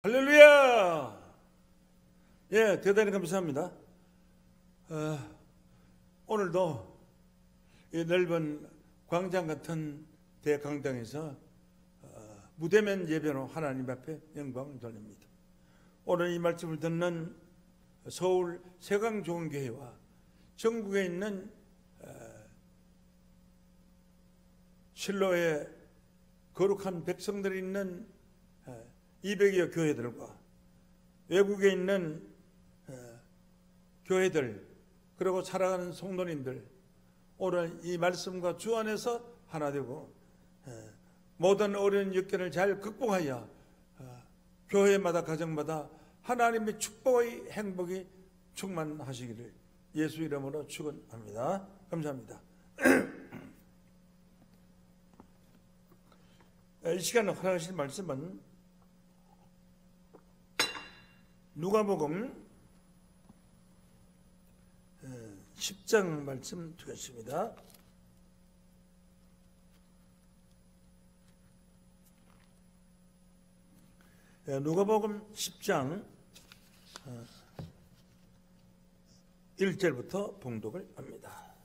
할렐루야! 예, 대단히 감사합니다. 오늘도 이 넓은 광장 같은 대강당에서 무대면 예배로 하나님 앞에 영광을 돌립니다. 오늘 이 말씀을 듣는 서울 세강좋은교회와 전국에 있는 실로의 거룩한 백성들이 있는 200여 교회들과 외국에 있는 교회들, 그리고 살아가는 성도님들, 오늘 이 말씀과 주 안에서 하나 되고 모든 어려운 역경을 잘 극복하여 교회마다 가정마다 하나님의 축복의 행복이 충만하시기를 예수 이름으로 축원합니다. 감사합니다. 이 시간에 허락하신 말씀은 누가복음 10장 말씀 드렸습니다. 누가복음 10장 1절부터 봉독을 합니다.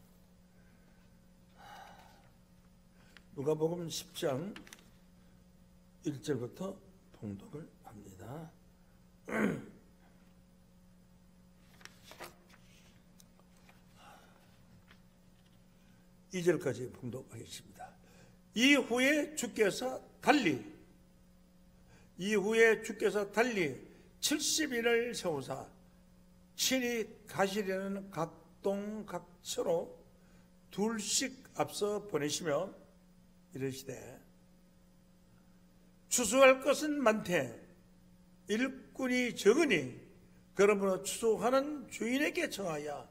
누가복음 10장 1절부터 봉독을 합니다. 2절까지 봉독하겠습니다. 이후에 주께서 달리 70인을 세우사 친히 가시려는 각동 각처로 둘씩 앞서 보내시며 이르시되 추수할 것은 많되 일꾼이 적으니 그러므로 추수하는 주인에게 청하여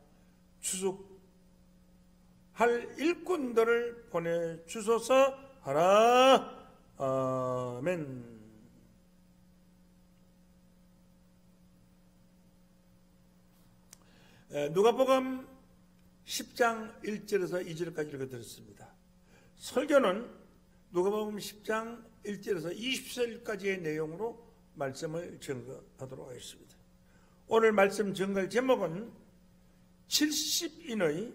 추수할 일꾼들을 보내주소서 하라. 아멘. 누가복음 10장 1절에서 2절까지 읽어드렸습니다. 설교는 누가복음 10장 1절에서 20절까지의 내용으로 말씀을 증거하도록 하겠습니다. 오늘 말씀 증거할 제목은 70인의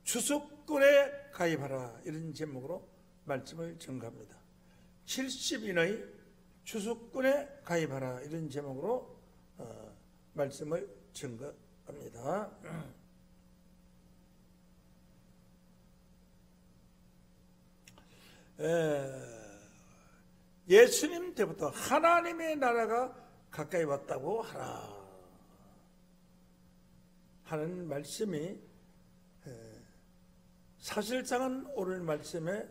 추수꾼에 가입하라, 이런 제목으로 말씀을 증거합니다. 70인의 추수꾼에 가입하라, 이런 제목으로 말씀을 증거합니다. 예수님 때부터 하나님의 나라가 가까이 왔다고 하라 하는 말씀이 사실상은 오늘 말씀의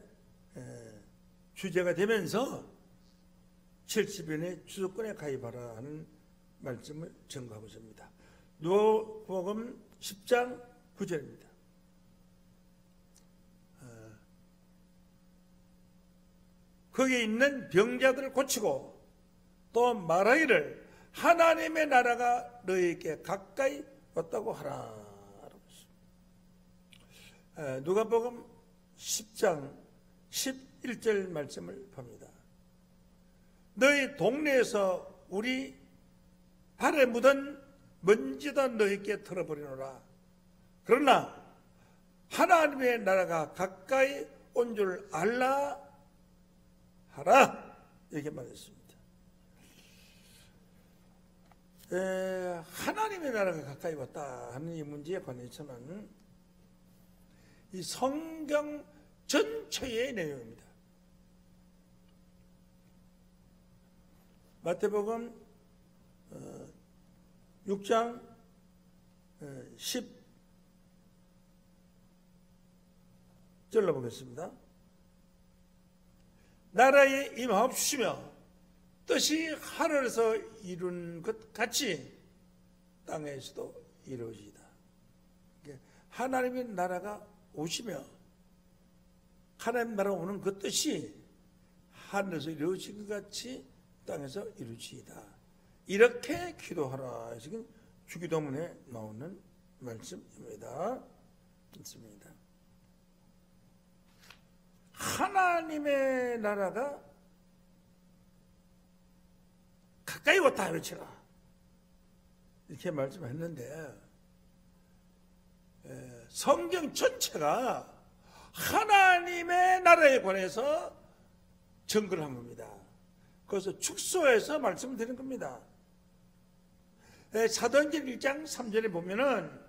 주제가 되면서 70인의 추수꾼에 가입하라 하는 말씀을 증거하고 있습니다. 누가복음 10장 9절입니다. 거기에 있는 병자들을 고치고 또 말하기를 하나님의 나라가 너희에게 가까이 왔다고 하라. 누가복음 10장 11절 말씀을 봅니다. 너희 동네에서 우리 발에 묻은 먼지도 너희께 털어버리노라. 그러나 하나님의 나라가 가까이 온 줄 알라 하라, 이렇게 말했습니다. 하나님의 나라가 가까이 왔다 하는 이 문제에 관해서는 이 성경 전체의 내용입니다. 마태복음 6장 10절로 보겠습니다. 나라에 임하옵시며 뜻이 하늘에서 이룬 것 같이 땅에서도 이루어지이다. 하나님의 나라가 오시며 하나님 나라 오는 그 뜻이 하늘에서 이루어진 것 같이 땅에서 이루어지이다. 이렇게 기도하라. 지금 주기도문에 나오는 말씀입니다. 있습니다. 하나님의 나라가 가까이 왔다 외치라. 이렇게 말씀했는데 성경 전체가 하나님의 나라에 관해서 증거를 한 겁니다. 그래서 축소해서 말씀드린 겁니다. 사도행전 1장 3절에 보면은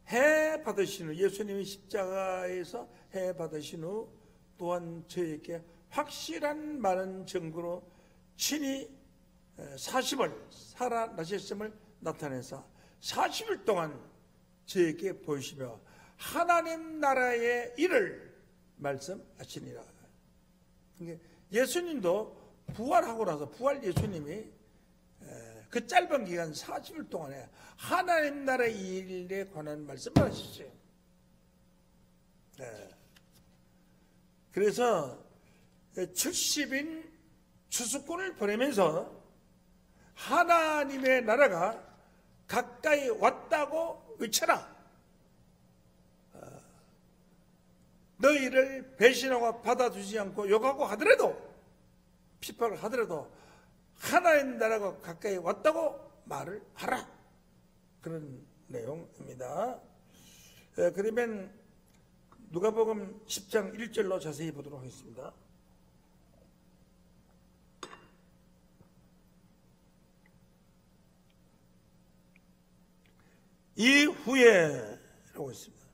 해 받으신 후, 예수님이 십자가에서 해 받으신 후 또한 저에게 확실한 많은 증거로 친히 40을 살아나셨음을 나타내서 40일 동안 저에게 보이시며 하나님 나라의 일을 말씀하시니라. 예수님도 부활하고 나서 부활 예수님이 그 짧은 기간 40일 동안에 하나님 나라의 일에 관한 말씀을 하셨어요. 그래서 70인 추수꾼을 보내면서 하나님의 나라가 가까이 왔다고 외쳐라. 너희를 배신하고 받아주지 않고 욕하고 하더라도, 핍박을 하더라도 하나님 나라가 가까이 왔다고 말을 하라. 그런 내용입니다. 그러면 누가복음 10장 1절로 자세히 보도록 하겠습니다. 이후에 라고 있습니다.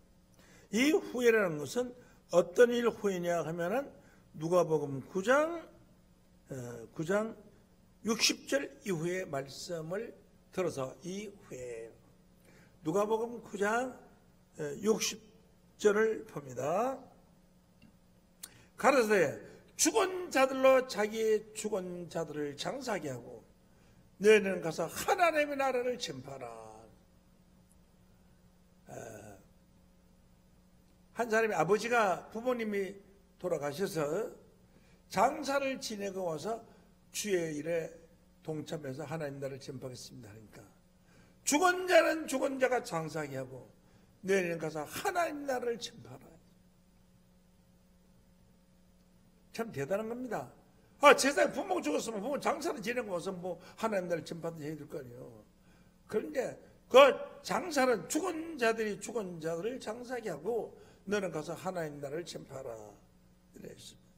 이 후에라는 것은 어떤 일 후에냐 하면은 누가복음 9장 60절 이후의 말씀을 들어서 이후에 누가복음 9장 60절을 봅니다. 가라사대 죽은 자들로 자기의 죽은 자들을 장사하게 하고 너희는 가서 하나님의 나라를 전파하라. 한 사람의 아버지가 부모님이 돌아가셔서 장사를 지내고 와서 주의 일에 동참해서 하나님 나라를 전파하겠습니다 하니까 죽은 자는 죽은 자가 장사하게 하고 너희는 가서 하나님 나라를 전파하라. 참 대단한 겁니다. 세상에 부모가 죽었으면 부모 장사를 지내고 와서 뭐 하나님 나라를 전파하든지 해야 될 거 아니에요. 그런데 그 장사는 죽은 자들이 죽은 자들을 장사하게 하고 너는 가서 하나님 나라를 전파하라. 이랬습니다.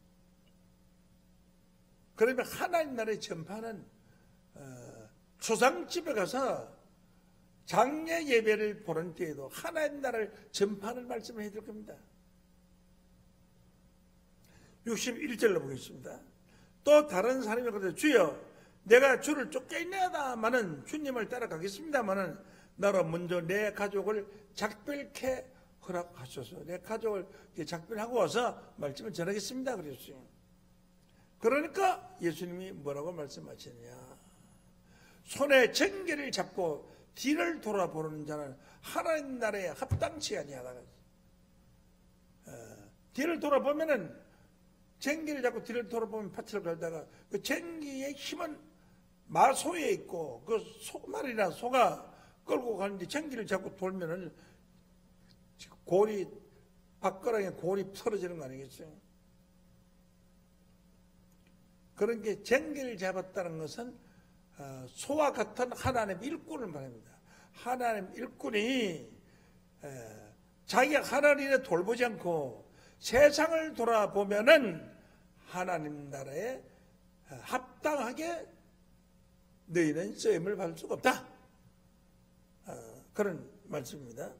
그러면 하나님 나라의 전파는 초상집에 가서 장례 예배를 보는 때에도 하나님 나라를 전파하는 말씀을 해드릴 겁니다. 61절로 보겠습니다. 또 다른 사람이 그러되 주여 내가 주를 쫓겨있나이다마는 주님을 따라가겠습니다마는 나로 먼저 내 가족을 작별케 허락하소서. 내 가족을 작별하고 와서 말씀을 전하겠습니다 그랬어요. 그러니까 예수님이 뭐라고 말씀하시느냐, 손에 쟁기를 잡고 뒤를 돌아보는 자는 하나님 나라에 합당치 아니하다. 뒤를 돌아보면은 쟁기를 잡고 뒤를 돌아보면 밭을 걸다가 그 쟁기의 힘은 마소에 있고 그 말이나 소가 끌고 가는데 쟁기를 잡고 돌면은 골이 밖가랑에 골이 풀어지는 거 아니겠어요? 그런 게 쟁기를 잡았다는 것은 소와 같은 하나님 일꾼을 말합니다. 하나님 일꾼이 자기가 하나님을 돌보지 않고 세상을 돌아보면은 하나님 나라에 합당하게 너희는 쓰임을 받을 수가 없다. 그런 말씀입니다.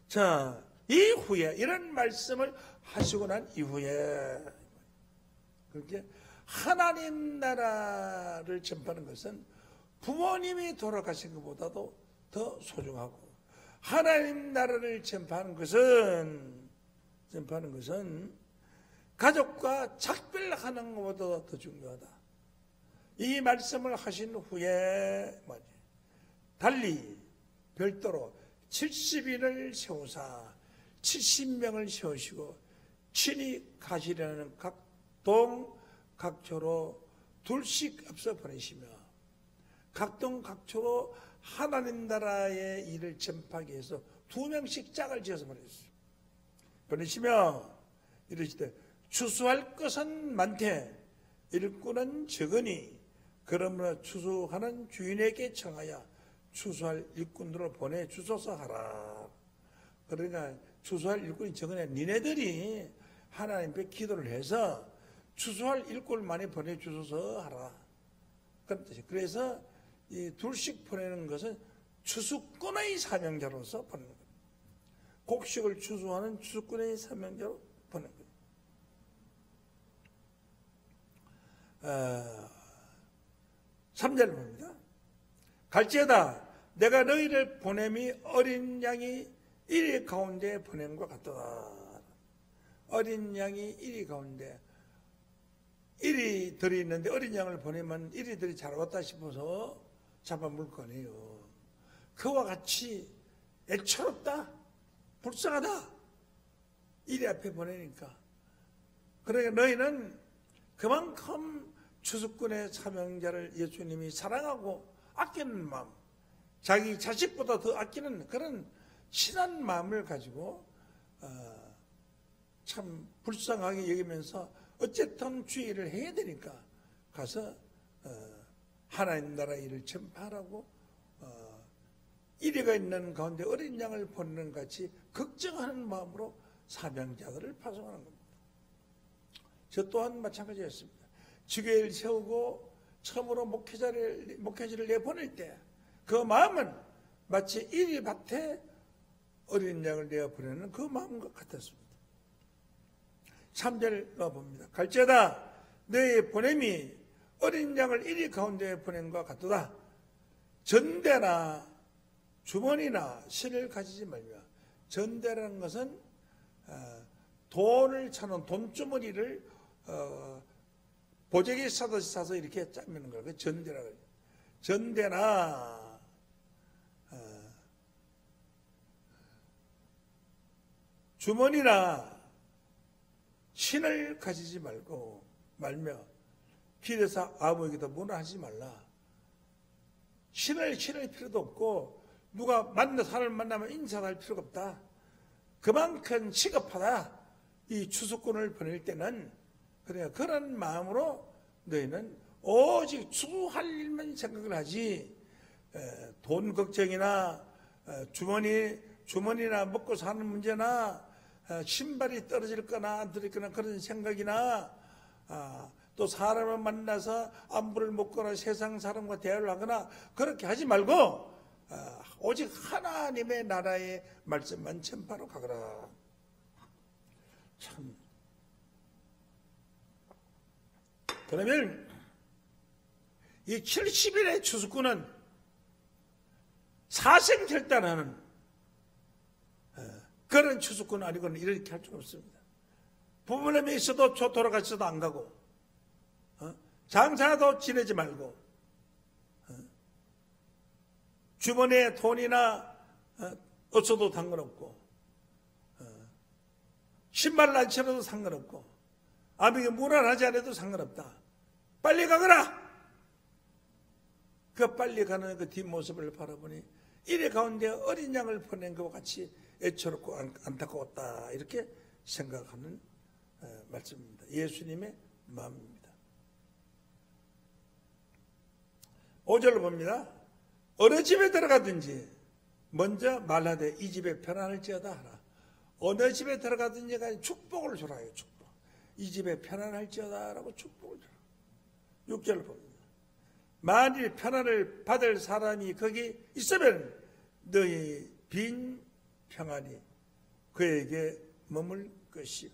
자, 이후에 이런 말씀을 하시고 난 이후에 그렇게 하나님 나라를 전파하는 것은 부모님이 돌아가신 것보다도 더 소중하고 하나님 나라를 전파하는 것은 가족과 작별하는 것보다 더 중요하다. 이 말씀을 하신 후에 달리 별도로 70인을 세우사 70명을 세우시고 친히 가시려는 각동 각처로 둘씩 앞서 보내시며 각동 각처로 하나님 나라의 일을 전파하기 위해서 2명씩 짝을 지어서 보내시며 이러시되 추수할 것은 많되 일꾼은 적으니 그러므로 추수하는 주인에게 청하여 추수할 일꾼들을 보내 주소서 하라. 그러니까 추수할 일꾼이 적으니 니네들이 하나님께 기도를 해서 추수할 일꾼을 많이 보내 주소서 하라. 그런 뜻이에요. 그래서 이 둘씩 보내는 것은 추수꾼의 사명자로서 보내는 거예요. 곡식을 추수하는 추수꾼의 사명자로 보내는 거예요. 3절 봅니다. 갈지어다 내가 너희를 보냄이 어린 양이 이리 가운데 보낸 것 같도다. 어린 양이 이리 가운데 이리들이 있는데 어린 양을 보내면 이리들이 잘 왔다 싶어서 잡아물 거네요. 그와 같이 애처롭다, 불쌍하다, 이리 앞에 보내니까. 그러니까 너희는 그만큼 추수꾼의 사명자를 예수님이 사랑하고 아끼는 마음, 자기 자식보다 더 아끼는 그런 친한 마음을 가지고 참 불쌍하게 여기면서 어쨌든 주의를 해야 되니까 가서 하나님 나라 일을 전파하라고 이리가 있는 가운데 어린 양을 보내는 같이 걱정하는 마음으로 사명자들을 파송하는 겁니다. 저 또한 마찬가지였습니다. 주교회를 세우고 처음으로 목회지를 내보낼 때 그 마음은 마치 이리 밭에 어린 양을 내어보내는 그 마음과 같았습니다. 3절 넣어봅니다. 갈지어다 너의 보냄이 어린 양을 이리 가운데 보낸 것 같도다. 전대나 주머니나 실을 가지지 말며. 전대라는 것은 돈을 차는 돈주머니를 보재기 싸듯이 싸서 이렇게 짜면 거예요. 전대라고 해요. 전대나 주머니나 신을 가지지 말며 길에서 아무에게도 문화하지 말라. 신을 필요도 없고 누가 사람을 만나면 인사할 필요가 없다. 그만큼 시급하다. 이 추수꾼을 보낼 때는 그러니까 그런 마음으로 너희는 오직 추수할 일만 생각을 하지 돈 걱정이나 주머니나 먹고 사는 문제나 신발이 떨어질 거나 안 떨어질 거나 그런 생각이나 또 사람을 만나서 안부를 묻거나 세상 사람과 대화를 하거나 그렇게 하지 말고 오직 하나님의 나라의 말씀만 전파로 가거라. 참. 그러면 이 70일의 추수꾼은 사생결단하는 그런 추수꾼 아니고는 이렇게 할 수 없습니다. 부모님이 있어도 돌아가셔도 안 가고 장사도 지내지 말고 주머니에 돈이나 없어도 상관없고 신발을 안 신어도 상관없고 아무에게 무난하지 않아도 상관없다. 빨리 가거라. 그 빨리 가는 그 뒷모습을 바라보니 이래 가운데 어린 양을 보낸 것과 같이 애처롭고 안타까웠다. 이렇게 생각하는 말씀입니다. 예수님의 마음입니다. 5절로 봅니다. 어느 집에 들어가든지 먼저 말하되 이 집에 편안할지어다 하라. 어느 집에 들어가든지 간에 축복을 주라. 축복. 이 집에 편안할지어다 라고 축복을 주라. 6절을 봅니다. 만일 편안을 받을 사람이 거기 있으면 너희 빈 평안이 그에게 머물 것이고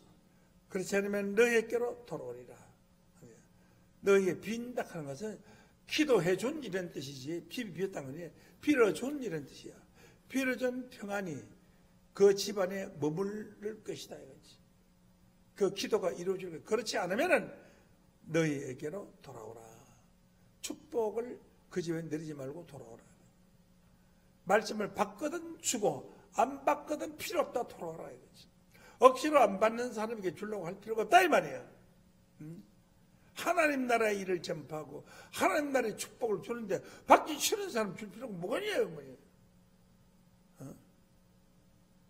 그렇지 않으면 너희에게로 돌아오리라. 너희에게 빈다 하는 것은 기도해준 이런 뜻이지 피비 비었다는 거니 빌어준 이런 뜻이야. 빌어준 평안이 그 집안에 머무를 것이다 이거지. 그 기도가 이루어질 것. 그렇지 않으면 너희에게로 돌아오라. 축복을 그 집에 내리지 말고 돌아오라. 말씀을 받거든 주고 안 받거든 필요 없다 돌아오라 이거지. 억지로 안 받는 사람에게 주려고 할 필요가 없다 이 말이야. 하나님 나라의 일을 전파하고 하나님 나라의 축복을 주는데 받기 싫은 사람 줄 필요가 뭐가 있냐고.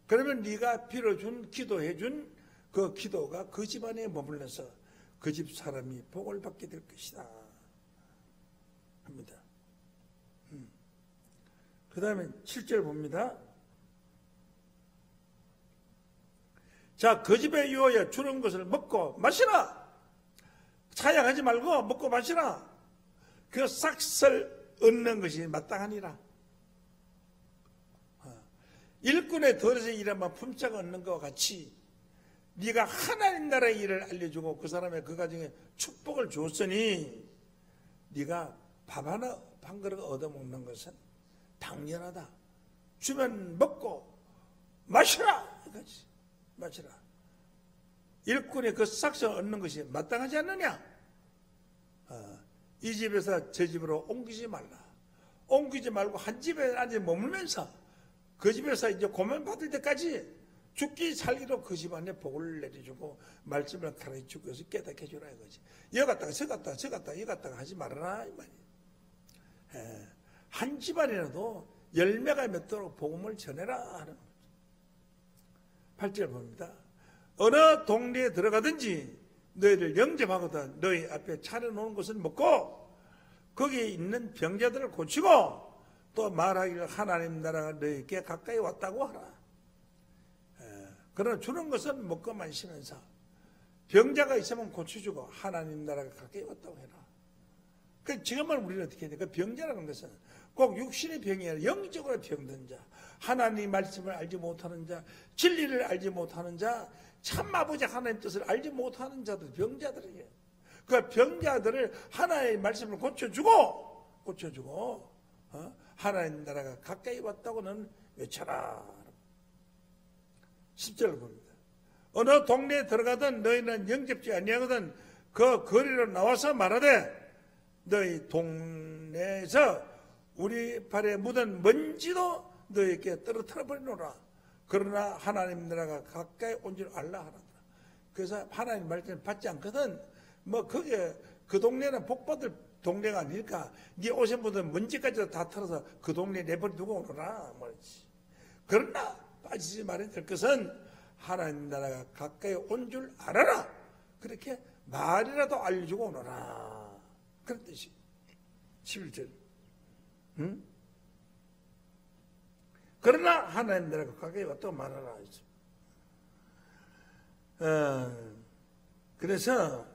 그러면 네가 빌어준 기도해준 그 기도가 그 집안에 머물러서 그 집 사람이 복을 받게 될 것이다 합니다. 그 다음에 7절 봅니다. 자, 그 집에 유하여 주는 것을 먹고 마시라. 차양하지 말고 먹고 마시라. 그 싹을 얻는 것이 마땅하니라. 일꾼의 덜에서 일하면 품자가 얻는 것과 같이 네가 하나님 나라의 일을 알려주고 그 사람의 그 가정에 축복을 줬으니 네가 밥 하나 한 그릇 얻어먹는 것은 당연하다. 주면 먹고 마시라. 이거지. 마시라. 일꾼의 그 싹을 얻는 것이 마땅하지 않느냐? 이 집에서 저 집으로 옮기지 말라. 옮기지 말고 한 집에 앉아 머물면서 그 집에서 이제 고면 받을 때까지 죽기 살기로 그 집안에 복을 내려주고 말씀을 가르쳐주고 해서 깨닫게 해주라 이거지. 여기 갔다가 저 갔다가 저 갔다가 여기 갔다가 하지 말아라 이 말이야. 한 집안이라도 열매가 맺도록 복음을 전해라 하는 거죠. 8절 봅니다. 어느 동네에 들어가든지 너희를 영접하거든 너희 앞에 차려놓은 것을 먹고 거기에 있는 병자들을 고치고 또 말하기를 하나님 나라가 너희에게 가까이 왔다고 하라. 그러나 주는 것은 먹고 마시면서 병자가 있으면 고쳐주고 하나님 나라가 가까이 왔다고 해라. 그 지금은 우리는 어떻게 해야 돼? 그 병자라는 것은 꼭 육신의 병이 아니라 영적으로 병든 자, 하나님 말씀을 알지 못하는 자, 진리를 알지 못하는 자, 참 아버지 하나님 뜻을 알지 못하는 자들, 병자들이에요. 그 병자들을 하나님의 말씀을 고쳐주고 하나님 나라가 가까이 왔다고는 외쳐라. 10절을 봅니다. 어느 동네에 들어가든 너희는 영접지 아니하거든 그 거리로 나와서 말하되 너희 동네에서 우리 발에 묻은 먼지도 너희에게 떨어뜨려 버리노라. 그러나 하나님 나라가 가까이 온 줄 알라 하라. 그래서 하나님 말씀을 받지 않거든 뭐 그게 그 동네는 복받을 동네가 아닐까. 네 오신 분들 먼지까지 다 털어서 그 동네에 내버려두고 오너라 말이지. 그러나 빠지지 말아야 될 것은 하나님 나라가 가까이 온 줄 알아라. 그렇게 말이라도 알려주고 오너라. 그런 뜻이 11절. 응? 그러나 하나님 나라가 가까이 왔다고 말하라. 그래서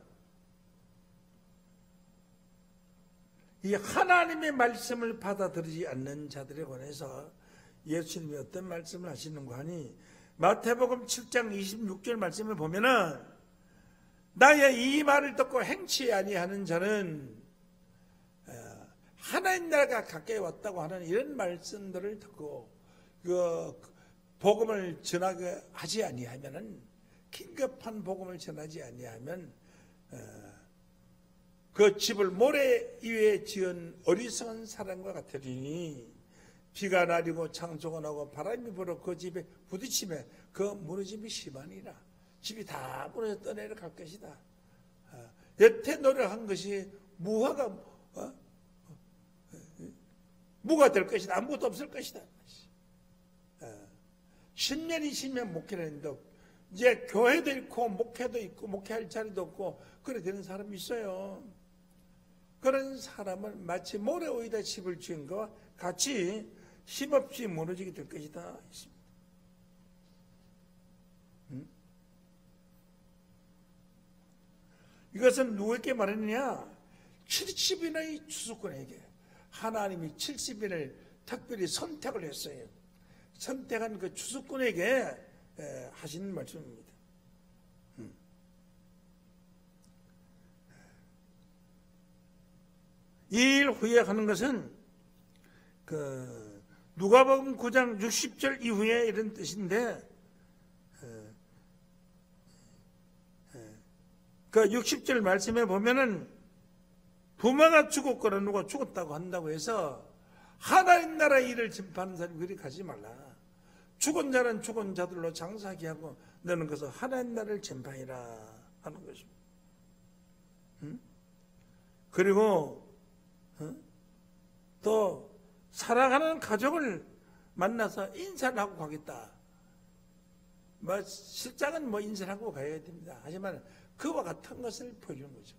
이 하나님의 말씀을 받아들이지 않는 자들에 관해서 예수님이 어떤 말씀을 하시는가 하니 마태복음 7장 26절 말씀을 보면은 나의 이 말을 듣고 행치 아니하는 자는 하나님 나라가 가까이 왔다고 하는 이런 말씀들을 듣고 그 복음을 전하게 하지 아니하면은 긴급한 복음을 전하지 아니하면 그 집을 모래 위에 지은 어리석은 사람과 같으리니 비가 내리고 창조가 나고 바람이 불어 그 집에 부딪히며 그 무너짐이 심하니라. 집이 다 무너져 떠내려갈 것이다. 여태 노력한 것이 무가 될 것이다. 아무것도 없을 것이다. 10년이 10년 목회를 했는데 이제 교회도 있고 목회도 있고 목회할 자리도 없고 그래 되는 사람이 있어요. 그런 사람은 마치 모래 위에다 집을 지은 것과 같이 힘없이 무너지게 될 것이다. 이것은 누구에게 말했느냐? 70인의 추수꾼에게 하나님이 70인을 특별히 선택을 했어요. 선택한 그 추수꾼에게 하시는 말씀입니다. 이 일 후에 하는 것은 그 누가복음 9장 60절 이후에 이런 뜻인데 그 60절 말씀에 보면은 부모가 죽었거나 누가 죽었다고 한다고 해서 하나님 나라 일을 전파하는 사람이 그리 가지 말라. 죽은 자는 죽은 자들로 장사하게 하고 너는 그래서 하나님 나라를 전파해라 하는 것입니다. 그리고 또 살아가는 가족을 만나서 인사를 하고 가겠다. 뭐 실장은 뭐 인사를 하고 가야 됩니다. 하지만 그와 같은 것을 보여주는 거죠.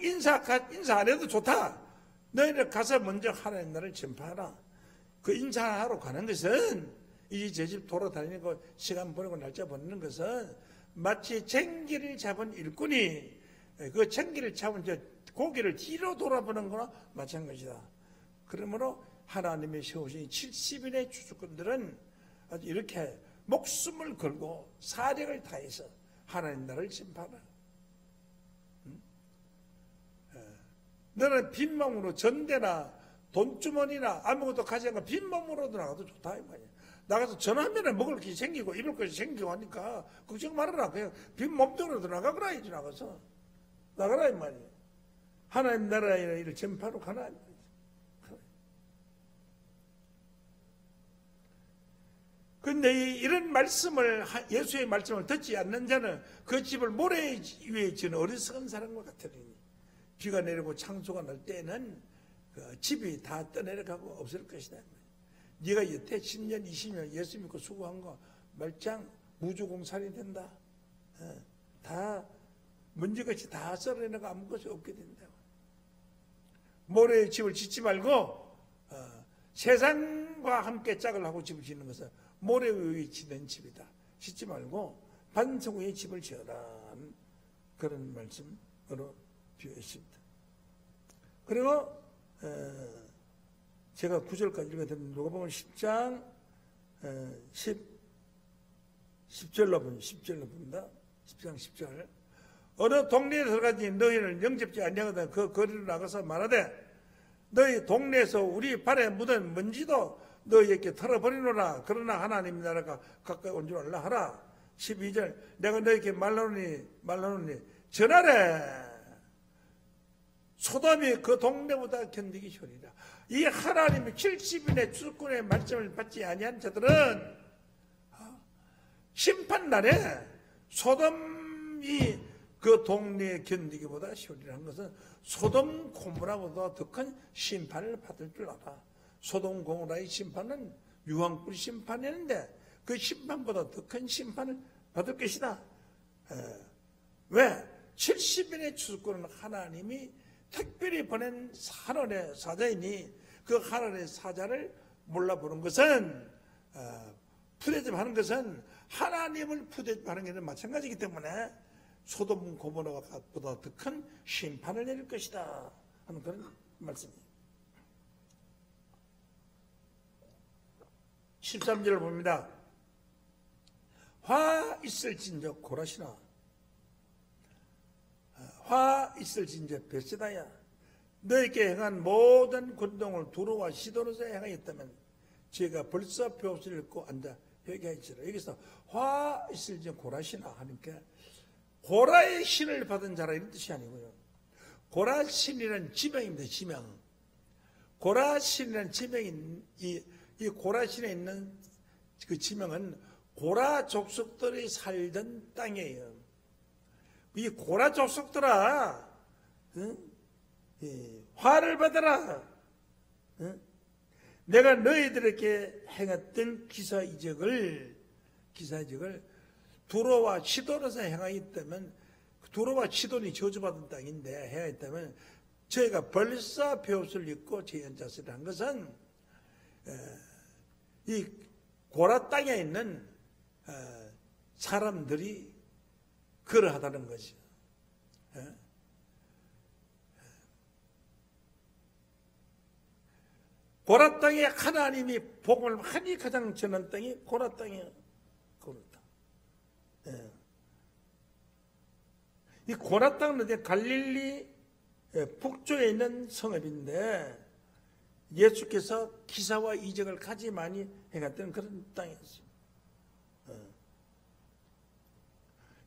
인사 안 해도 좋다. 너희들 가서 먼저 하나님 나라를 전파하라. 그 인사하러 가는 것은 이 저 집 돌아다니는 거 시간 보내고 날짜 보내는 것은 마치 쟁기를 잡은 일꾼이 그 쟁기를 잡은 저 고기를 뒤로 돌아보는 거나 마찬가지다. 그러므로 하나님이 세우신 70인의 주주꾼들은 아주 이렇게 목숨을 걸고 사력을 다해서 하나님 나라를 전파하라. 너는 빈몸으로 전대나 돈주머니나 아무것도 가지 않고 빈몸으로도 나가도 좋다 이 말이야. 나가서 전화하면 먹을 것이 생기고 입을 것이 생기고 하니까 걱정 말아라. 그냥 빈몸뚱이로도 나가거라 이제 나가서 나가라 이 말이야. 하나님 나라의 일을 전파로 가라 이 말이야. 근데 이런 말씀을 예수의 말씀을 듣지 않는 자는 그 집을 모래 위에 지은 어리석은 사람과 같으리니 비가 내리고 창수가 날 때는 그 집이 다 떠내려가고 없을 것이다. 네가 여태 10년 20년 예수 믿고 수고한 거 말짱 무주공산이 된다. 다 먼지같이 다 썰어내가 아무것이 없게 된다. 모래의 집을 짓지 말고 세상과 함께 짝을 하고 집을 짓는 것은 모래 위에 짓는 집이다. 짓지 말고 반석 위에 집을 지어라. 그런 말씀으로 비유했습니다. 그리고 제가 9절까지 읽어드린 누가복음 10장 10절로 봅니다. 10장 10절. 어느 동네에 들어가니 너희를 영접지 아니하거든 그 거리로 나가서 말하되 너희 동네에서 우리 발에 묻은 먼지도 너희에게 털어버리노라. 그러나 하나님 나라가 가까이 온 줄 알라 하라. 12절. 내가 너희에게 말하노니 전하래. 소돔이 그 동네보다 견디기 쉬우리라. 이 하나님의 70인의 주권의 말씀을 받지 아니한 자들은 심판날에 소돔이 그 동네에 견디기보다 쉬우리라는 것은 소돔 고모라보다 더 큰 심판을 받을 줄 알아. 소돔 고모라의 심판은 유황불 심판이었는데 그 심판보다 더 큰 심판을 받을 것이다. 왜? 70인의 주권은 하나님이 특별히 보낸 하늘의 사자이니 그 하늘의 사자를 몰라보는 것은 푸대접하는 것은 하나님을 푸대접하는 것은 마찬가지이기 때문에 소돔 고모라보다 더 큰 심판을 내릴 것이다 하는 그런 말씀이에요. 13절을 봅니다. 화 있을진저 고라시나 화 있을진저 벳세다야 너에게 행한 모든 권동을 두로와 시돈에서 행하였다면 제가 벌써 벼슬을 읽고 앉아 회개하였으라. 여기서 화 있을진저 고라시나 하니까 고라의 신을 받은 자라 이런 뜻이 아니고요. 고라 신이라는 지명입니다. 지명. 고라 신이라는 지명인 이 고라 신에 있는 그 지명은 고라 족속들이 살던 땅이에요. 이 고라 족속들아, 화를 받아라. 내가 너희들에게 행했던 기사 이적을 두로와 시돈에서 행하였다면, 두로와 시돈이 저주받은 땅인데 행하였다면 저희가 벌써 벼옷을 입고 제연자세를 한 것은 이 고라 땅에 있는 사람들이 그러하다는 것이죠. 고라 땅에 하나님이 복을 많이 가장 전한 땅이 고라 땅이에요. 고라 땅. 이 고라 땅은 갈릴리 북쪽에 있는 성읍인데 예수께서 기사와 이적을 가지 많이 행했던 그런 땅이었어요.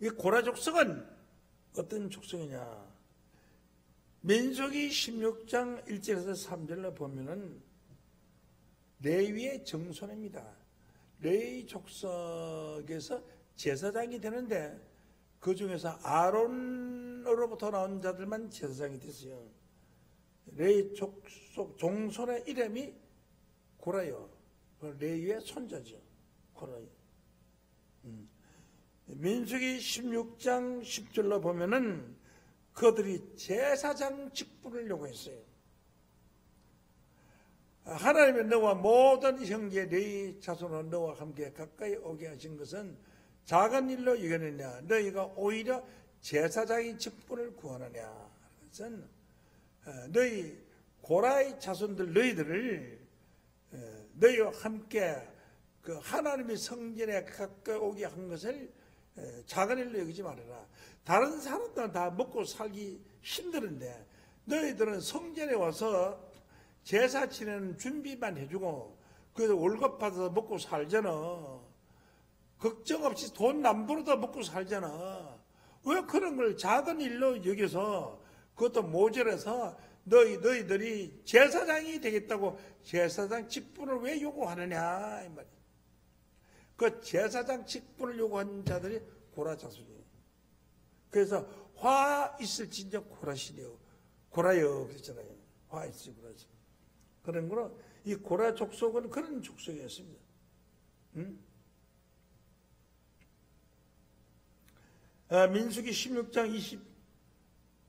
이 고라 족속은 어떤 족속이냐? 민수기 16장 1절에서 3절로 보면은 레위의 정손입니다. 레위 족속에서 제사장이 되는데 그 중에서 아론으로부터 나온 자들만 제사장이 됐어요. 레위 족속 종손의 이름이 고라요. 레위의 손자죠. 고라요. 민수기 16장 10절로 보면은 그들이 제사장 직분을 요구했어요. 하나님의 너와 모든 형제 너희 자손과 너와 함께 가까이 오게 하신 것은 작은 일로 이겨내냐 너희가 오히려 제사장의 직분을 구하느냐. 그것은 너희 고라의 자손들 너희들을 너희와 함께 그 하나님의 성전에 가까이 오게 한 것을 작은 일로 여기지 말아라. 다른 사람들은 다 먹고 살기 힘드는데 너희들은 성전에 와서 제사 지내는 준비만 해주고 그래서 월급 받아서 먹고 살잖아. 걱정 없이 돈 남부로도 먹고 살잖아. 왜 그런 걸 작은 일로 여겨서 그것도 모자라서 너희들이 제사장이 되겠다고 제사장 직분을 왜 요구하느냐 이 말이야. 그 제사장 직분을 요구한 자들이 고라 자손이에요. 그래서 화 있을진저 고라시려 고라여 그랬잖아요. 화 있을 고라시. 그런 거로 이 고라 족속은 그런 족속이었습니다. 민수기 16장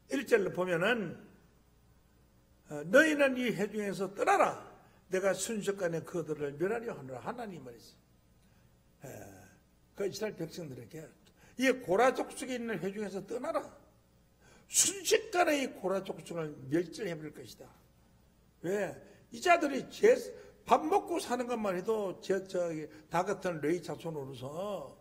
21절로 보면은 너희는 이 회중에서 떠나라. 내가 순식간에 그들을 멸하려 하노라. 하나님 말이지. 그 이스라엘 백성들에게 이 고라 족속에 있는 회중에서 떠나라. 순식간에 이 고라 족속을 멸절해버릴 것이다. 왜? 이 자들이 밥 먹고 사는 것만 해도 다 같은 레위 자손으로서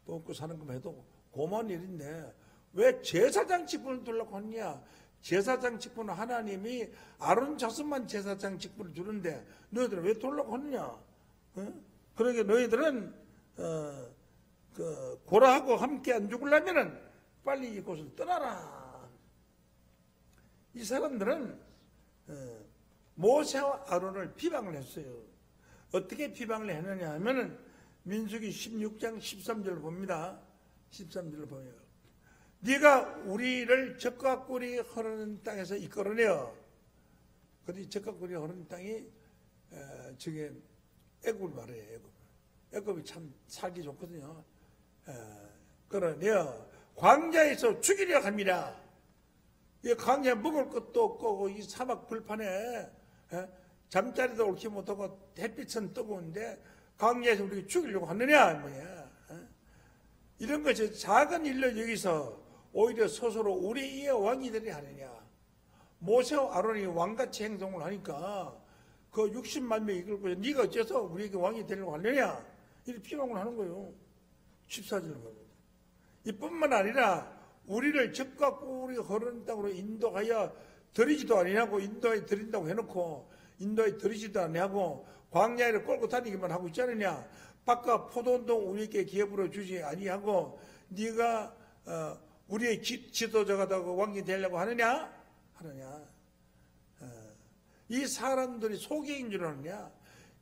먹고 사는 것만 해도 고마운 일인데 왜 제사장 직분을 두려고 하느냐? 제사장 직분은 하나님이 아론 자손만 제사장 직분을 주는데 너희들은 왜 두려고 하느냐? 그러니까 너희들은 그 고라하고 함께 안 죽으려면은 빨리 이곳을 떠나라. 이 사람들은 모세와 아론을 비방을 했어요. 어떻게 비방을 했느냐 하면은 민수기 16장 13절 봅니다. 13절을 보면 네가 우리를 적과 꿀이 흐르는 땅에서 이끌어내어. 그런데 적과 꿀이 흐르는 땅이 저게 애굽을 말해요. 애굽이 참 살기 좋거든요. 끌어내어 광야에서 죽이려 합니다. 이 광야에 먹을 것도 없고 이 사막 불판에 잠자리도 옳지 못하고 햇빛은 뜨거운데 광야에서 우리 죽이려고 하느냐 뭐야. 이런 것이 작은 일로 여기서 오히려 스스로 우리의 왕이 되려 하느냐. 모세와 아론이 왕같이 행동을 하니까 그 60만 명 이끌고 네가 어째서 우리에게 왕이 되려고 하느냐 이렇게 비방을 하는 거예요. 14절을 봅니다. 이뿐만 아니라 우리를 적과 꿀이 흐르는 땅으로 인도하여 들이지도 아니하고 인도에 들인다고 해놓고 인도에 들이지도 아니하고 광야를 끌고 다니기만 하고 있지 않느냐. 바깥 포도원동 우리에게 기업으로 주지 아니하고 네가 우리의 지도자가 되고 왕이 되려고 하느냐? 이 사람들이 속이인 줄 아느냐?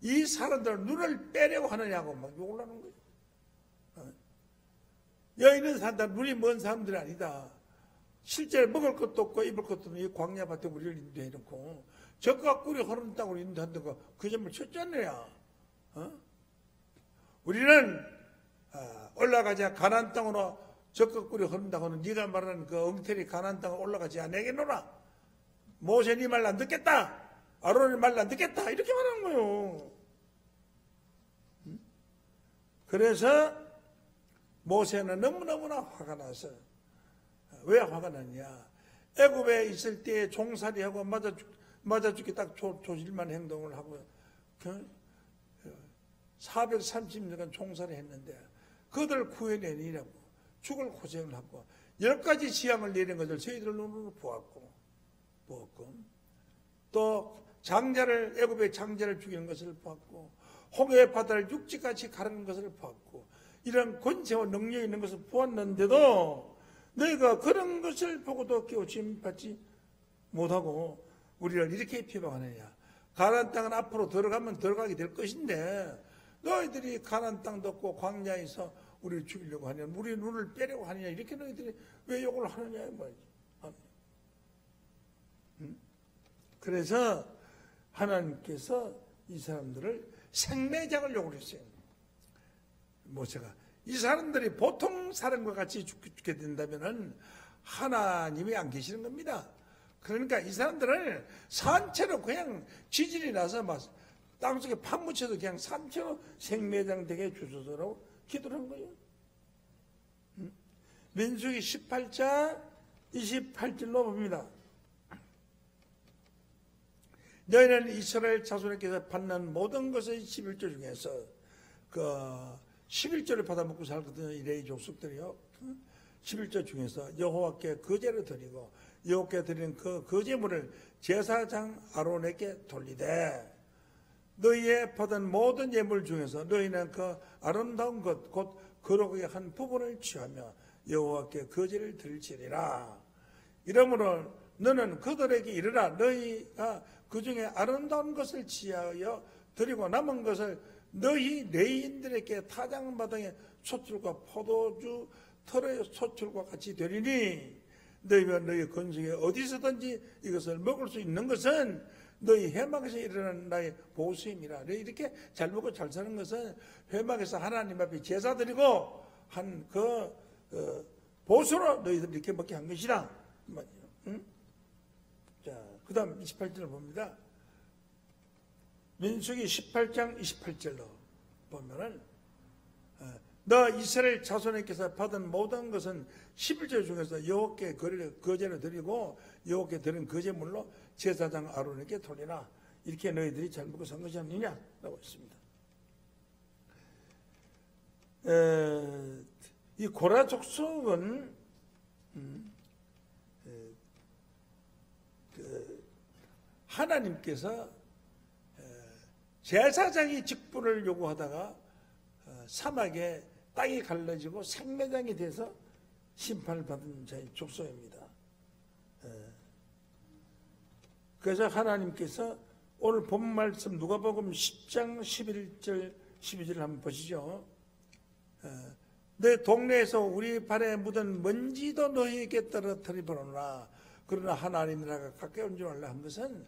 이 사람들 눈을 빼려고 하느냐고 막 욕을 하는 거예요. 여인은 산다. 눈이 먼 사람들이 아니다. 실제 먹을 것도 없고 입을 것도 없는 이 광야밭에 우리를 인도해놓고 적과 꿀이 흐르는 땅으로 인도한다고 그 점을 쳤잖아요. 우리는 올라가자 가나안 땅으로 적과 꿀이 흐른다고는 네가 말하는 그 엉터리 가나안 땅으로 올라가지 않겠노라. 모세 네 말 안 듣겠다. 아론의 말 안 듣겠다. 이렇게 말하는 거예요. 그래서 모세는 너무너무나 화가 나서 왜 화가 났냐. 애굽에 있을 때 종살이하고 맞아 죽기 딱 조질만 행동을 하고 430년간 종살이 했는데 그들 구해내니라고 죽을 고생을 하고 10가지 지향을 내린 것을 저희들 눈으로 보았고 또 장자를 애굽의 장자를 죽이는 것을 보았고 홍해 바다를 육지같이 가르는 것을 보았고 이런 권세와 능력이 있는 것을 보았는데도 너희가 그런 것을 보고도 깨우침 받지 못하고 우리를 이렇게 비방하느냐. 가나안 땅은 앞으로 들어가면 들어가게 될 것인데 너희들이 가나안 땅도 없고 광야에서 우리를 죽이려고 하냐, 우리 눈을 빼려고 하느냐, 이렇게 너희들이 왜 욕을 하느냐 말이지. 그래서 하나님께서 이 사람들을 생매장을 요구했어요. 모세가 이 사람들이 보통 사람과 같이 죽게 된다면은 하나님이 안 계시는 겁니다. 그러니까 이 사람들은 산채로 그냥 지진이 나서 막 땅속에 파묻혀서 그냥 산채로 생매장 되게 주소서라고 기도를 한 거예요. 민수기 18장 28절로 봅니다. 너희는 이스라엘 자손에게서 받는 모든 것의 11조 중에서 그 11조를 받아먹고 살거든요. 이 레위 족속들이요. 11조 중에서 여호와께 거제를 드리고 여호와께 드리는 그 거제물을 제사장 아론에게 돌리되 너희의 받은 모든 예물 중에서 너희는 그 아름다운 것 곧 거룩의 한 부분을 취하며 여호와께 거제를 드릴지니라. 이러므로 너는 그들에게 이르라. 너희가 그 중에 아름다운 것을 취하여 드리고 남은 것을 너희 레위인들에게 타작마당의 소출과 포도주 털의 소출과 같이 되리니 너희가 너희 건성에 어디서든지 이것을 먹을 수 있는 것은 너희 회막에서 일어나는 나의 보수임이라. 너희 이렇게 잘 먹고 잘 사는 것은 회막에서 하나님 앞에 제사 드리고 한 그 보수로 너희들 이렇게 먹게 한 것이라. 응? 자, 그 다음 28절을 봅니다. 민수기 18장 28절로 보면은 너 이스라엘 자손에게서 받은 모든 것은 11조 중에서 여호와께 거제를 드리고 여호와께 드린 거제물로 제사장 아론에게 돌리라. 이렇게 너희들이 잘 먹고 산 것이 아니냐 라고 했습니다. 이 고라 족속은 하나님께서 제사장이 직분을 요구하다가 사막에 땅이 갈라지고 생매장이 돼서 심판을 받은 자의 족속입니다. 그래서 하나님께서 오늘 본 말씀 누가복음 10장 11절 12절을 한번 보시죠. 내 동네에서 우리 발에 묻은 먼지도 너희에게 떨어뜨리보노라. 그러나 하나님 나라가 가까이 온 줄 알라 한 것은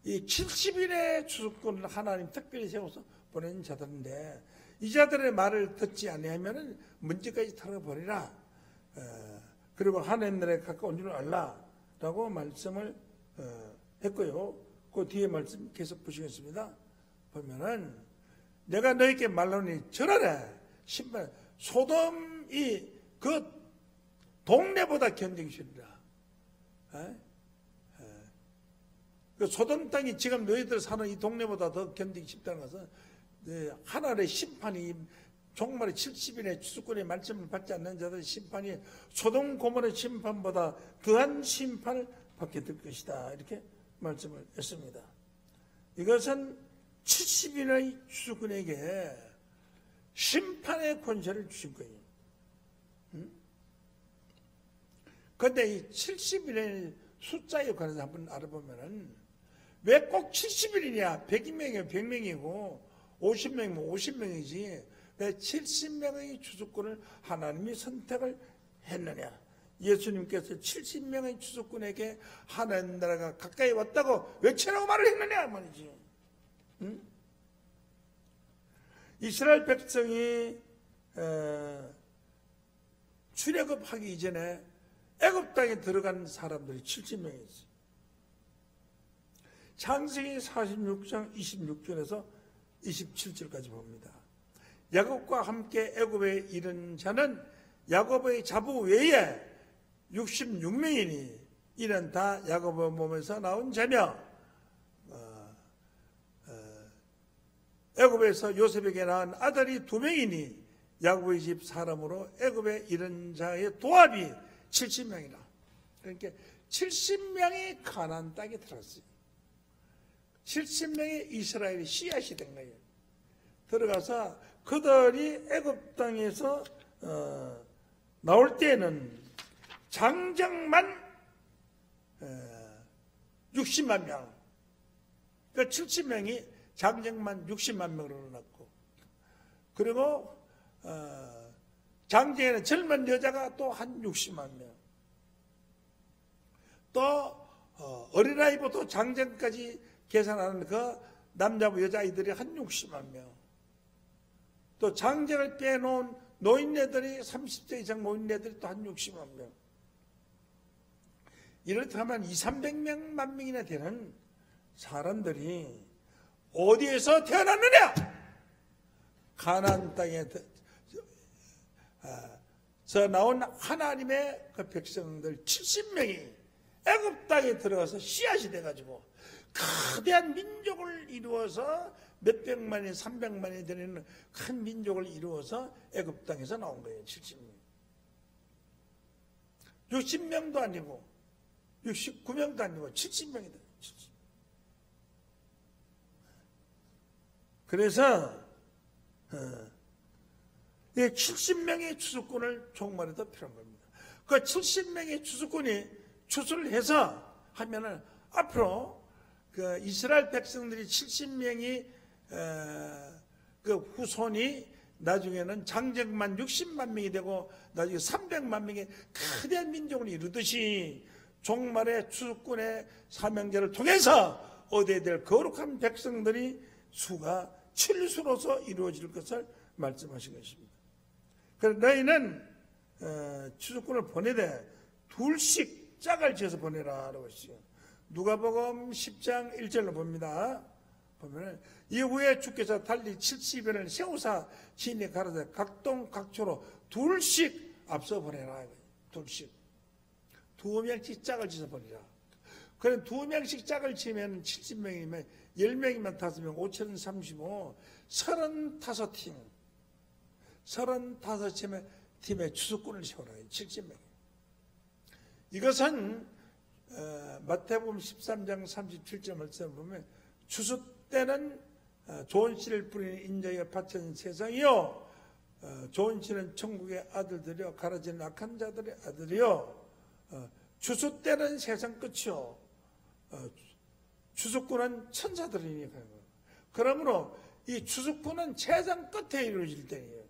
이 70일의 주권을 하나님 특별히 세워서 보낸 자들인데 이 자들의 말을 듣지 아니하면은 먼지까지 털어버리라. 그리고 하나님 나라에 가까이 온 줄 알라라고 말씀을 했고요. 그 뒤에 말씀 계속 보시겠습니다. 보면은 내가 너희에게 말하노니 절하라. 신발 소돔이 그 동네보다 견디기 싫으라. 그 소돔 땅이 지금 너희들 사는 이 동네보다 더 견디기 쉽다는 것은 하나님의 심판이 종말의 70일의 주수권의 말씀을 받지 않는 자들의 심판이 소돔 고모의 심판보다 더한 심판을 받게 될 것이다. 이렇게 말씀을 했습니다. 이것은 70일의 주수권에게 심판의 권세를 주신 거예요. 그런데 이 70일의 숫자에 관해서 한번 알아보면은 왜 꼭 70일이냐? 100명이면 100명이고 50명이면 50명이지 왜 70명의 주수권을 하나님이 선택을 했느냐? 예수님께서 70명의 주수권에게 하나님 나라가 가까이 왔다고 외치라고 말을 했느냐 말이지. 응? 이스라엘 백성이 출애굽하기 이전에 애굽 땅에 들어간 사람들이 70명이 있어요. 창세기 46장 26절에서 27절까지 봅니다. 야곱과 함께 애굽에 이른 자는 야곱의 자부 외에 66명이니 이는 다 야곱의 몸에서 나온 자며 애굽에서 요셉에게 낳은 아들이 2명이니 야곱의 집 사람으로 애굽에 이른 자의 도합이 70명이라. 그러니까 70명이 가나안 땅에 들어갔어요. 70명이 이스라엘의 씨앗이 된 거예요. 들어가서 그들이 애굽 땅에서 나올 때는 장정만 60만 명. 그 70명이 장정만 60만 명으로 났고, 그리고 장정에는 젊은 여자가 또 한 60만 명, 또 어린아이부터 장정까지 계산하는 그 남자부 여자아이들이 한 60만 명, 또 장정을 빼놓은 노인네들이 30세 이상 노인네들이 또 한 60만 명. 이렇게 하면 200~300만 명이나 되는 사람들이 어디에서 태어났느냐? 가나안 땅에 저 나온 하나님의 그 백성들 70명이 애굽 땅에 들어가서 씨앗이 돼가지고 거대한 민족을 이루어서 몇백만이 300만이 되는 큰 민족을 이루어서 애굽 땅에서 나온 거예요. 70명. 60명도 아니고 69명도 아니고 70명이다. 70. 그래서 70명의 추수꾼을 종말에도 필요한 겁니다. 그 70명의 추수꾼이 추수를 해서 하면은 앞으로 그 이스라엘 백성들이 70명이 그 후손이 나중에는 장정만 60만 명이 되고 나중에 300만 명의 거대한 민족을 이루듯이 종말의 추수꾼의 사명제를 통해서 얻어야 될 거룩한 백성들이 수가 7수로서 이루어질 것을 말씀하신 것입니다. 그래서 너희는 추수꾼을 보내되 둘씩 짝을 지어서 보내라라고 했어요. 누가복음 10장 1절로 봅니다. 보면 이후에 주께서 달리 70여를 세우사 진에 가라되 각동 각초로 둘씩 앞서 보내라. 둘씩. 2명씩 짝을 지어서 보내라. 그럼 2명씩 짝을 지으면 70명이면 10명이면 5명 5,035 35팀 35팀의 추수꾼을 세우라. 70명. 이것은 마태복음 13장 37절 말씀을 보면 추수 때는 좋은 씨를 뿌리는 인자가 바치는 세상이요 좋은 씨는 천국의 아들들이요 가라지는 악한 자들의 아들이요 추수 때는 세상 끝이요 추수꾼은 천사들이니까. 그러므로 이 추수꾼은 세상 끝에 이루어질 때예요.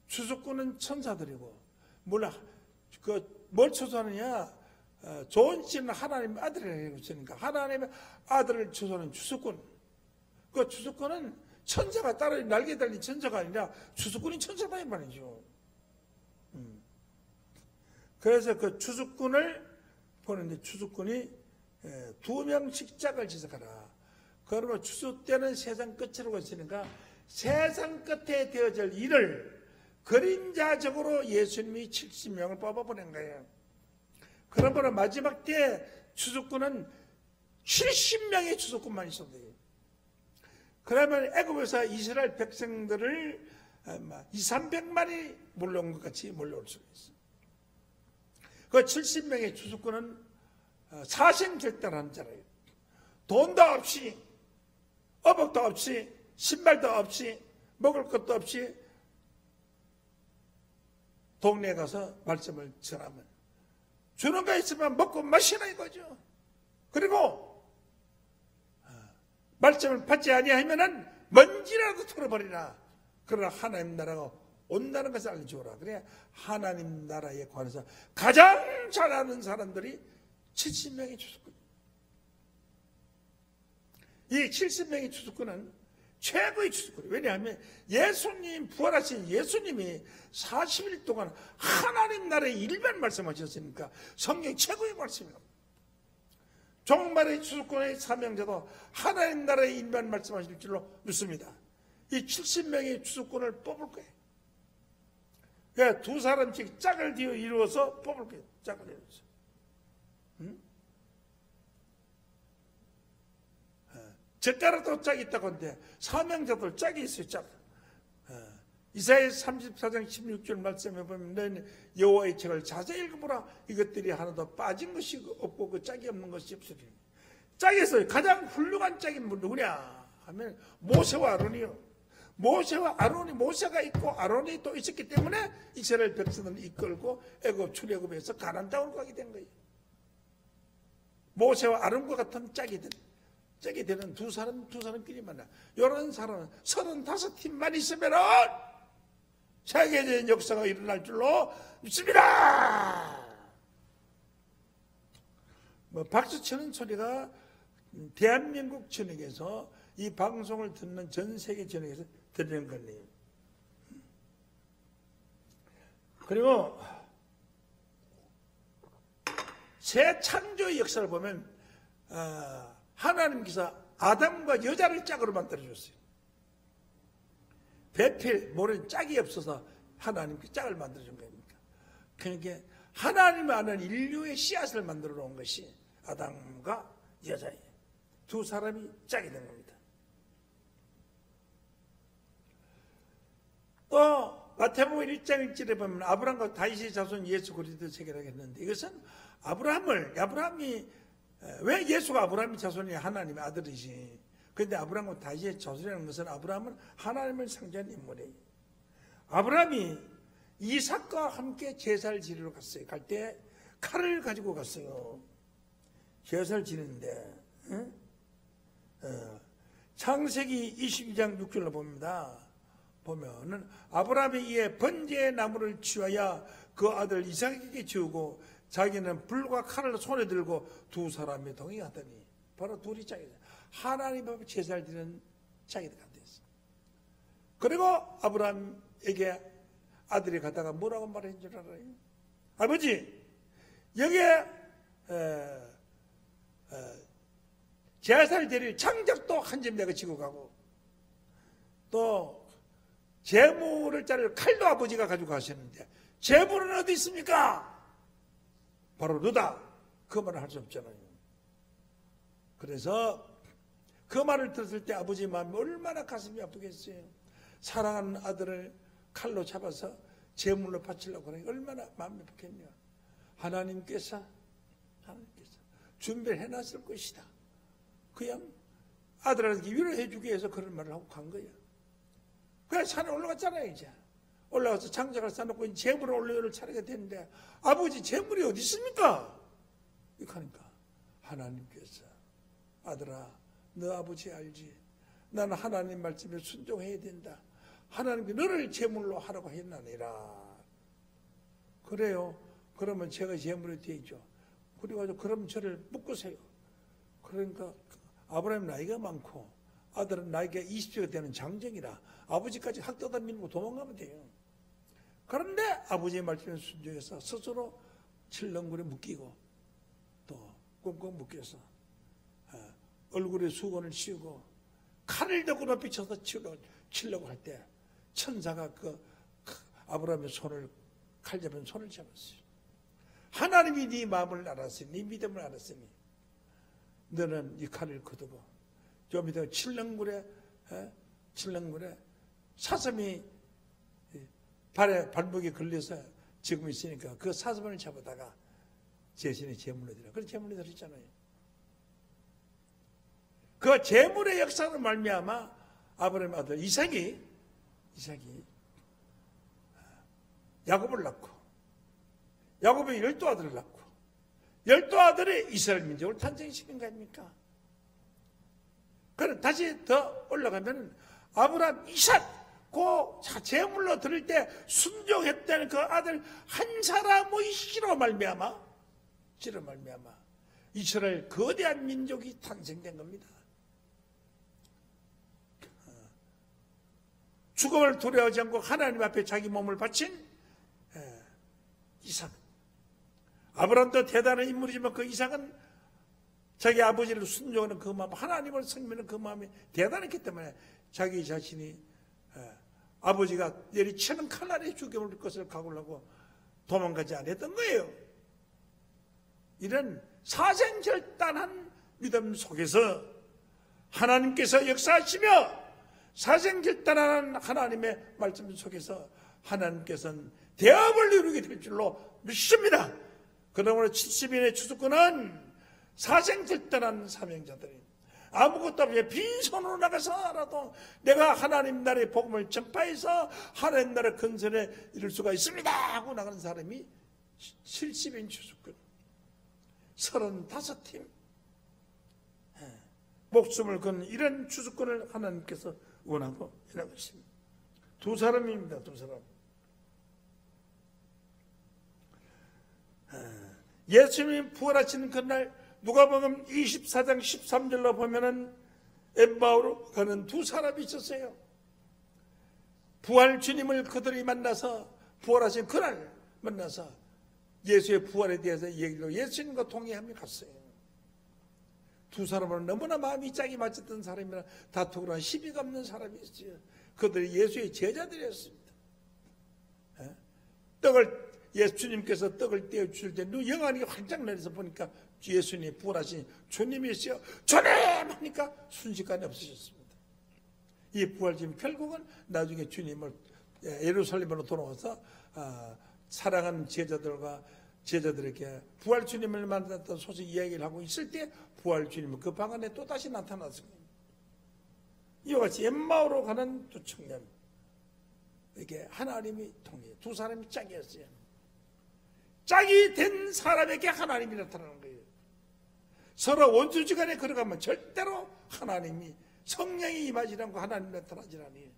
추수꾼은 천사들이고 몰라 뭘 추수하느냐? 좋은 씨는 하나님의 아들이라고 했으니까 하나님의 아들을 추수하는 추수꾼. 그 추수꾼은 천사가 따로 날개 달린 천사가 아니라 추수꾼이 천사다 이 말이죠. 그래서 그 추수꾼을 보는데 추수꾼이 2명씩 짝을 지어서 가라. 그러면 추수 때는 세상 끝이라고 했으니까 세상 끝에 되어질 일을 그림자적으로 예수님이 70명을 뽑아보낸 거예요. 그러므로 마지막 때 추수꾼은 70명의 추수꾼만 있어도 돼요. 그러면 애굽에서 이스라엘 백성들을 200~300만이 몰려온 것 같이 몰려올 수가 있어요. 그 70명의 추수꾼은 사생결단하는 자라요. 돈도 없이 어복도 없이 신발도 없이 먹을 것도 없이 동네에 가서 말씀을 전하면 주는 거 있으면 먹고 마시라 이거죠. 그리고 말씀을 받지 아니하면은 먼지라도 털어버리라. 그러나 하나님 나라가 온다는 것을 알려주어라. 그래야 하나님 나라에 관해서 가장 잘하는 사람들이 70명의 추수꾼. 이 70명의 추수꾼은 최고의 추수꾼이에요. 왜냐하면 예수님, 부활하신 예수님이 40일 동안 하나님 나라의 일반 말씀하셨으니까 성경 최고의 말씀이에요. 종말의 추수꾼의 사명자도 하나님 나라의 일반 말씀하실 줄로 믿습니다. 이 70명의 추수꾼을 뽑을 거예요. 그러니까 2사람씩 짝을 뒤어 이루어서 뽑을 거예요. 짝을 이루어서. 젓가락도 짝이 있다고 하는데 사명자도 짝이 있어요. 짝. 이사야 34장 16절 말씀해 보면 너는 여호와의 책을 자세히 읽어보라. 이것들이 하나도 빠진 것이 없고 그 짝이 없는 것이 없으리니. 짝에서 가장 훌륭한 짝이 누구냐 하면 모세와 아론이요. 모세와 아론이 모세가 있고 아론이 또 있었기 때문에 이스라엘 백성들을 이끌고 애굽 출애굽에서 가나안 땅으로 가게 된 거예요. 모세와 아론과 같은 짝이 되는 두 사람끼리 만나. 이런 사람은 35팀만 있으면은 세계적인 역사가 일어날 줄로 믿습니다. 박수 치는 소리가 대한민국 전역에서 이 방송을 듣는 전 세계 전역에서 들리는 거네요. 그리고 새 창조의 역사를 보면 하나님께서 아담과 여자를 짝으로 만들어줬어요. 배필, 모른 짝이 없어서 하나님께 짝을 만들어준 겁니까? 그러니까 하나님이 아는 인류의 씨앗을 만들어 놓은 것이 아담과 여자예요. 두 사람이 짝이 된 겁니다. 또 마태복음 1장 1절에 보면 아브라함과 다윗의 자손 예수 그리스도 세계라고 했는데, 이것은 아브라함이 왜 예수가 아브라함의 자손이 하나님의 아들이지? 그런데 아브라함과 다윗의 자손이라는 것은 아브라함은 하나님을 상징하는 인물이에요. 아브라함이 이삭과 함께 제사를 지내러 갔어요. 갈 때 칼을 가지고 갔어요. 제사를 지내는데 창세기 22장 6절로 봅니다. 보면은 아브라함이 이에 번제의 나무를 취하여 그 아들 이삭에게 지우고 자기는 불과 칼을 손에 들고 두 사람이 동행하더니, 바로 둘이 짝이 됐어요. 하나님 앞에 제사를 드리는 짝이 됐어요. 그리고 아브라함에게 아들이 가다가 뭐라고 말한 줄 알아요? 아버지, 여기에 제사를 드릴 장작도 한 점 내가 지고 가고, 또 재물을 자를 칼도 아버지가 가지고 가셨는데 재물은 어디 있습니까? 바로 너다. 그 말을 할 수 없잖아요. 그래서 그 말을 들었을 때 아버지의 마음이 얼마나 가슴이 아프겠어요. 사랑하는 아들을 칼로 잡아서 제물로 바치려고 하니 얼마나 마음이 아프겠냐. 하나님께서 준비를 해놨을 것이다. 그냥 아들한테 위로해 주기 위해서 그런 말을 하고 간 거야. 그래서 산에 올라갔잖아요. 이제 올라가서 장작을 쌓아놓고 재물을 올려를 차리게 되는데, 아버지 재물이 어디 있습니까? 이렇게 하니까 하나님께서, 아들아, 너 아버지 알지? 나는 하나님 말씀에 순종해야 된다. 하나님께 너를 제물로 하라고 했나니라. 그래요. 그러면 제가 제물이 되죠. 그래가지고 그럼 저를 묶으세요. 그러니까 아브라함 나이가 많고 아들은 나이가 20세가 되는 장정이라 아버지까지 학교다 밀고 도망가면 돼요. 그런데 아버지의 말씀에 순종해서 스스로 칠렁굴에 묶이고 또 꽁꽁 묶여서 얼굴에 수건을 씌우고 칼을 들고 높이 쳐서 치려고 할 때 천사가 그 아브라함의 손을, 칼 잡은 손을 잡았어요. 하나님이 네 마음을 알았으니, 네 믿음을 알았으니 너는 이 칼을 거두고 좀 이따 칠렁굴에 사슴이 발목에 걸려서 지금 있으니까 그 사슴을 잡아다가 제신의 제물로 드려. 그래서 제물로 드렸잖아요. 그 제물의 역사로 말미암아 아브라함의 아들 이삭이 야곱을 낳고, 야곱이 12아들을 낳고, 12아들이 이스라엘 민족을 탄생시킨 거 아닙니까? 그럼 다시 더 올라가면 아브라함, 이삭, 그 제물로 드릴 때 순종했다는 그 아들 한 사람의 씨로 말미암아 이스라엘 거대한 민족이 탄생된 겁니다. 죽음을 두려워하지 않고 하나님 앞에 자기 몸을 바친 이삭. 아브라함도 대단한 인물이지만 그 이삭은 자기 아버지를 순종하는 그 마음, 하나님을 섬기는 그 마음이 대단했기 때문에 자기 자신이 아버지가 내리치는 칼날에 죽여버릴 것을 각오하고 도망가지 않았던 거예요. 이런 사생결단한 믿음 속에서 하나님께서 역사하시며 사생결단한 하나님의 말씀 속에서 하나님께서는 대업을 이루게 될 줄로 믿습니다. 그러므로 70인의 추수꾼은 사생결단한 사명자들이 아무것도 없이 빈손으로 나가서라도 내가 하나님 나라의 복음을 전파해서 하나님 나라 건설에 이룰 수가 있습니다 하고 나가는 사람이 70인 추수꾼 35팀 목숨을 건 이런 추수꾼을 하나님께서 원하고 일하고 있습니다. 두 사람입니다. 두 사람. 예수님이 부활하시는 그날 누가복음 24장 13절로 보면은 엠마오로 가는 두 사람이 있었어요. 부활 주님을 그들이 만나서 부활하신 그날 만나서 예수의 부활에 대해서 얘기를 예수님과 동행하며 갔어요. 두 사람은 너무나 마음이 짝이 맞았던 사람이라 다투거나 시비가 없는 사람이었어요. 그들이 예수의 제자들이었습니다. 예수님께서 떡을 떼어주실 때 영안이 활짝 내려서 보니까 예수님이 부활하신 주님이시여 주님 하니까 순식간에 없으셨습니다. 이 부활주님 결국은 나중에 주님을 예루살렘으로 돌아와서 사랑하는 제자들에게 부활주님을 만났던 소식 이야기를 하고 있을 때 부활주님은 그 방 안에 또다시 나타났습니다. 이와 같이 엠마오로 가는 두 청년, 이게 하나님이 통해 두 사람이 짝이었어요. 짝이 된 사람에게 하나님이 나타나는 거예요. 서로 원수지간에 걸어가면 절대로 하나님이 성령이 임하지 않고 하나님이 나타나지 않아요.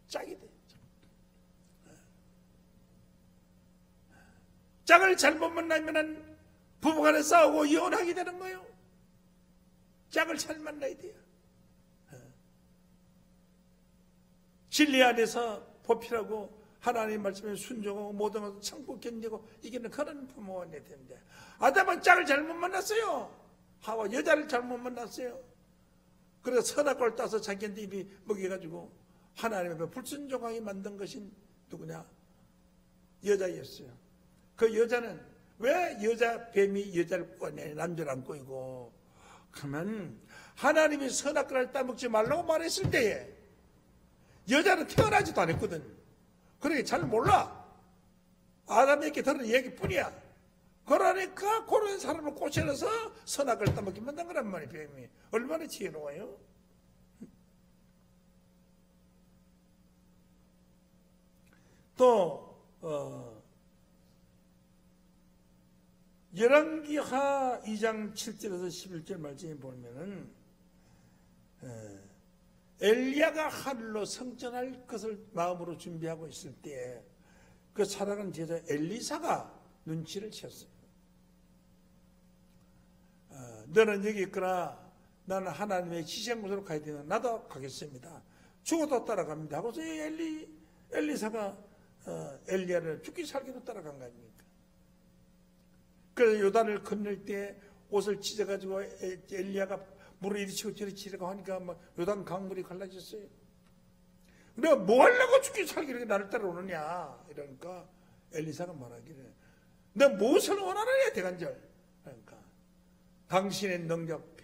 짝이 돼요. 짝을 잘못 만나면 부부간에 싸우고 이혼하게 되는 거예요. 짝을 잘 만나야 돼요. 진리 안에서 보필하고 하나님 말씀에 순종하고 모든 것을 참고 견디고 이기는 그런 부모가 돼야 되는데 아담은 짝을 잘못 만났어요. 하와 여자를 잘못 만났어요. 그래서 선악과를 따서 자기한테 입이 먹여가지고 하나님 앞에 불순종하게 만든 것이 누구냐? 여자였어요. 그 여자는 왜 뱀이 여자를 꼬네 남자를 안 꼬이고 그러면 하나님이 선악과를 따먹지 말라고 말했을 때에 여자는 태어나지도 않았거든. 그러니까 잘 몰라. 아담에게 들은 얘기뿐이야. 그러니까 그런 사람을 꼬셔서 선악과를 따먹게 만든 거란 말이에요. 뱀이 얼마나 지혜로워요. 또 열왕기하 2장 7절에서 11절 말씀에 보면은 엘리야가 하늘로 승천할 것을 마음으로 준비하고 있을 때 그 사랑하는 제자 엘리사가 눈치를 챘어요. 너는 여기 있거나 나는 하나님의 지시한곳으로 가야 되나 나도 가겠습니다. 죽어도 따라갑니다 하고서 엘리사가 엘리야를 죽기 살기로 따라간 거 아닙니까? 그래서 요단을 건널 때 옷을 찢어가지고 엘리야가 물을 이리 치고 저리 치려고 하니까 막 요단 강물이 갈라졌어요. 내가 뭐 하려고 죽기 살기로 나를 따라오느냐 이러니까 엘리사가 말하기를 내가 무엇을 원하느냐 대간절. 그러니까 당신의 능력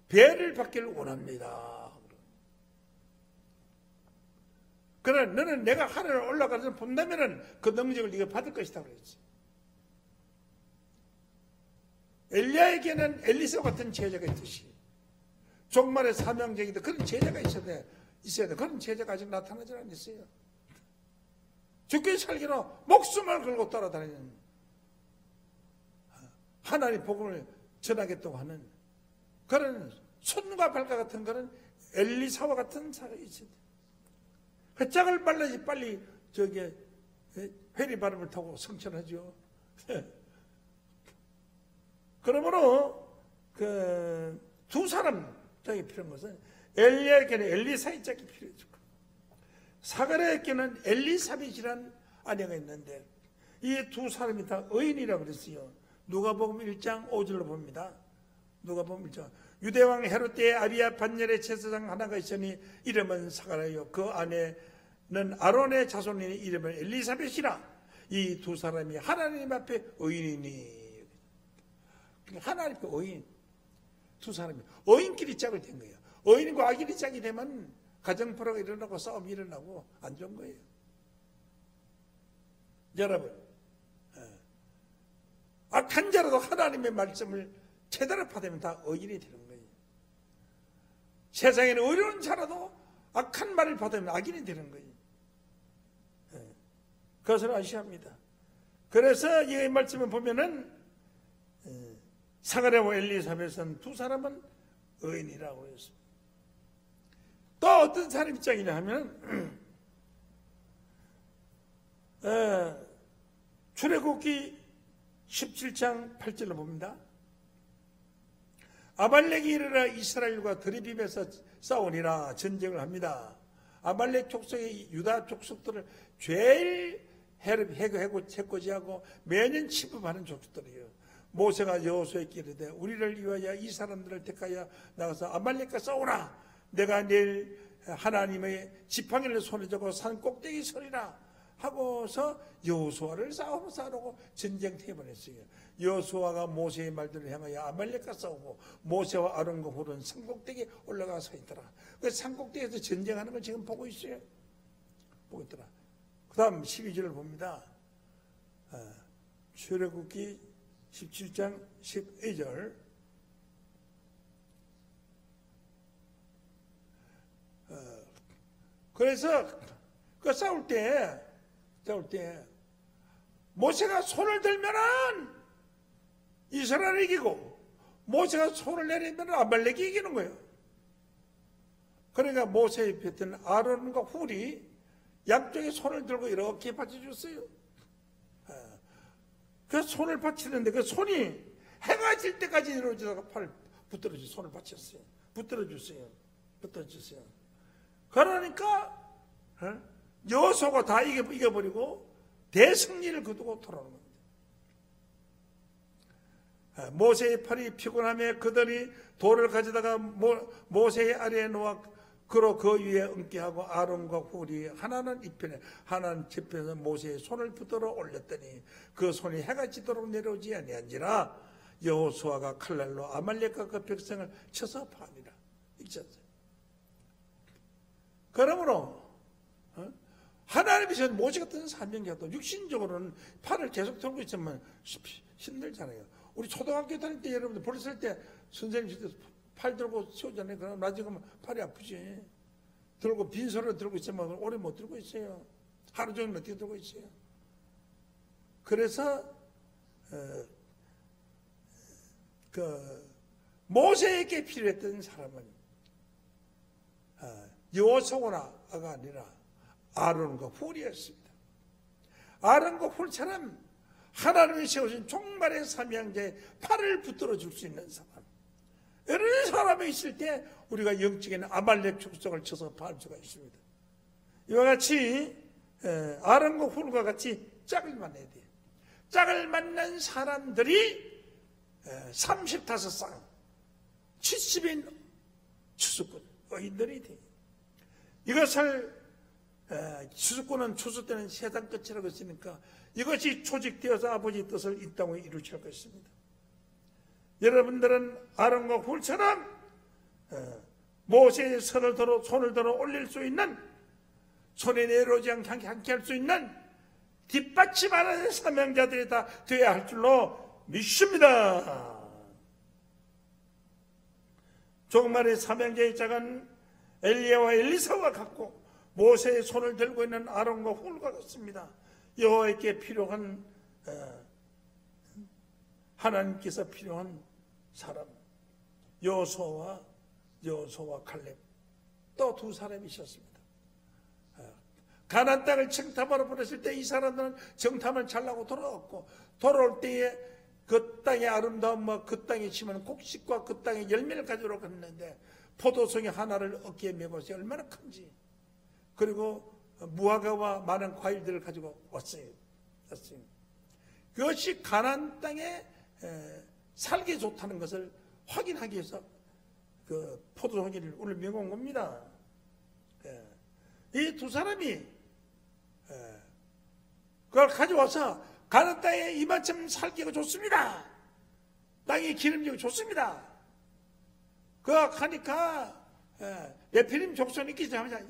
배를 받기를 원합니다. 그러나 너는 내가 하늘을 올라가서 본다면은 그 능력을 네가 받을 것이다 그랬지. 엘리야에게는 엘리사 같은 제자가 있듯이 종말의 사명적이다 그런 제자가 있어야 돼. 그런 제자가 아직 나타나지 않았어요. 죽기 살기로 목숨을 걸고 따라다니는 하나님 복음을 전하겠다고 하는 그런 손과 발과 같은 그런 엘리사와 같은 사람이 있어야 돼. 그 짝을 빨라지 빨리 회리 바람을 타고 성천하죠. 그러므로 그 두 사람 짝이 필요한 것은 엘리야에게는 엘리사의 짝이 필요해요. 사가랴에게는 엘리사벳이라는 아내가 있는데 이 두 사람이 다 의인이라고 그랬어요. 누가복음 1장 5절로 봅니다. 누가복음 1장 유대왕 헤롯 때에 아비야 반열의 제사장 하나가 있으니 이름은 사가랴요 그 아내는 아론의 자손이니 이름은 엘리사벳이라. 이 두 사람이 하나님 앞에 의인이니 하나님 앞에 의인 두 사람이 의인끼리 짝을 된 거예요. 의인과 악인이 짝이 되면 가정불화가 일어나고 싸움이 일어나고 안 좋은 거예요. 여러분 악한 자라도 하나님의 말씀을 제대로 받으면 다 의인이 되는 거예요. 세상에는 어려운 자라도 악한 말을 받으면 악인이 되는 거예요. 그것을 아셔야 합니다. 그래서 이 말씀을 보면은 사가랴와 엘리사벳은 두 사람은 의인이라고 했습니다. 또 어떤 사람 입장이냐 하면 출애굽기 17장 8절로 봅니다. 아말렉이 일어나 이스라엘과 들이비면서 싸우니라 전쟁을 합니다. 아말렉 족속의 유다 족속들을 제일 해코지하고 매년 침범하는 족속들이에요. 모세가 여호수아에게 이르되 우리를 위하여 이 사람들을 택하여 나가서 아말렉과 싸우라. 내가 내일 하나님의 지팡이를 손에 쥐고 산 꼭대기 서리라 하고서 여호수아를 싸우고 전쟁터에 보냈어요. 여호수아가 모세의 말들을 향하여 아말렉과 싸우고 모세와 아론과 훌은 산 꼭대기에 올라가 서 있더라. 그 산 꼭대기에서 전쟁하는 걸 지금 보고 있어요. 보고 있더라. 그 다음 12절을 봅니다. 출애굽기 17장 12절. 그래서 그 싸울 때 모세가 손을 들면은 이스라엘이 이기고 모세가 손을 내리면 아말렉이 이기는 거예요. 그러니까 모세 옆에 있던 아론과 훌이 양쪽에 손을 들고 이렇게 받쳐줬어요. 그 손을 받치는데 그 손이 해가 질 때까지 이루어지다가 팔을 붙들어주고 손을 받쳤어요. 붙들어줬어요. 그러니까 여호수아가 다 이겨버리고 대승리를 거두고 돌아오는 겁니다. 모세의 팔이 피곤하며 그들이 돌을 가져다가 모세의 아래에 놓아 그로 그 위에 얹게 하고 아론과 훌이 하나는 이편에 하나는 저편에서 모세의 손을 붙들어 올렸더니 그 손이 해가 지도록 내려오지 아니한지라 여호수아가 칼날로 아말렉과 그 백성을 쳐서 파니라. 읽혔어요. 그러므로 하나님이 모세 같은 사명자도 육신적으로는 팔을 계속 들고 있으면 힘들잖아요. 우리 초등학교 다닐 때 여러분들 버렸을 때 선생님 팔 들고 세우잖아요. 그럼 나중에 팔이 아프지. 들고 빈손으로 들고 있으면 오래 못 들고 있어요. 하루 종일 어떻게 들고 있어요. 그래서 모세에게 필요했던 사람은 여호수아가 아니라 아론과 훌이었습니다. 아론과 훌처럼 하나님이 세우신 종말의 사명자의 팔을 붙들어 줄 수 있는 사람, 이런 사람이 있을 때 우리가 영적인 아말렉 족속을 쳐서 파할 수가 있습니다. 이와 같이 아론과 훌과 같이 짝을 만나야 돼요. 짝을 만난 사람들이 35쌍 70인 추수꾼 의인들이 돼요. 이것을 추수꾼은 추수 때는 세상 끝이라고 했으니까 이것이 조직되어서 아버지의 뜻을 이 땅에 이루실 것입니다. 여러분들은 아론과 훌처럼 모세의 손을 들어 올릴 수 있는, 손에 내려오지 않게 할 수 있는 뒷받침하는 사명자들이 다 되어야 할 줄로 믿습니다. 종말의 사명자의 짝은 엘리야와 엘리사와 같고 모세의 손을 들고 있는 아론과 훌과 같습니다. 여호와께 필요한 하나님께서 필요한 사람, 여호수아와 칼렙, 또 두 사람이 있었습니다. 가나안 땅을 정탐하러 보냈을 때 이 사람들은 정탐을 잘하고 돌아왔고, 돌아올 때에 그 땅의 아름다움과 그 땅에 심은 곡식과 그 땅의 열매를 가지러 갔는데 포도송이 하나를 어깨에 메고서 얼마나 큰지, 그리고 무화과와 많은 과일들을 가지고 왔어요. 그것이 가나안 땅에 살기 좋다는 것을 확인하기 위해서 그 포도송이를 오늘 메고 겁니다. 이 두 사람이 그걸 가져와서 가나안 땅에 이만큼 살기가 좋습니다. 땅이 기름지고 좋습니다. 그거 하니까 네피림 족속은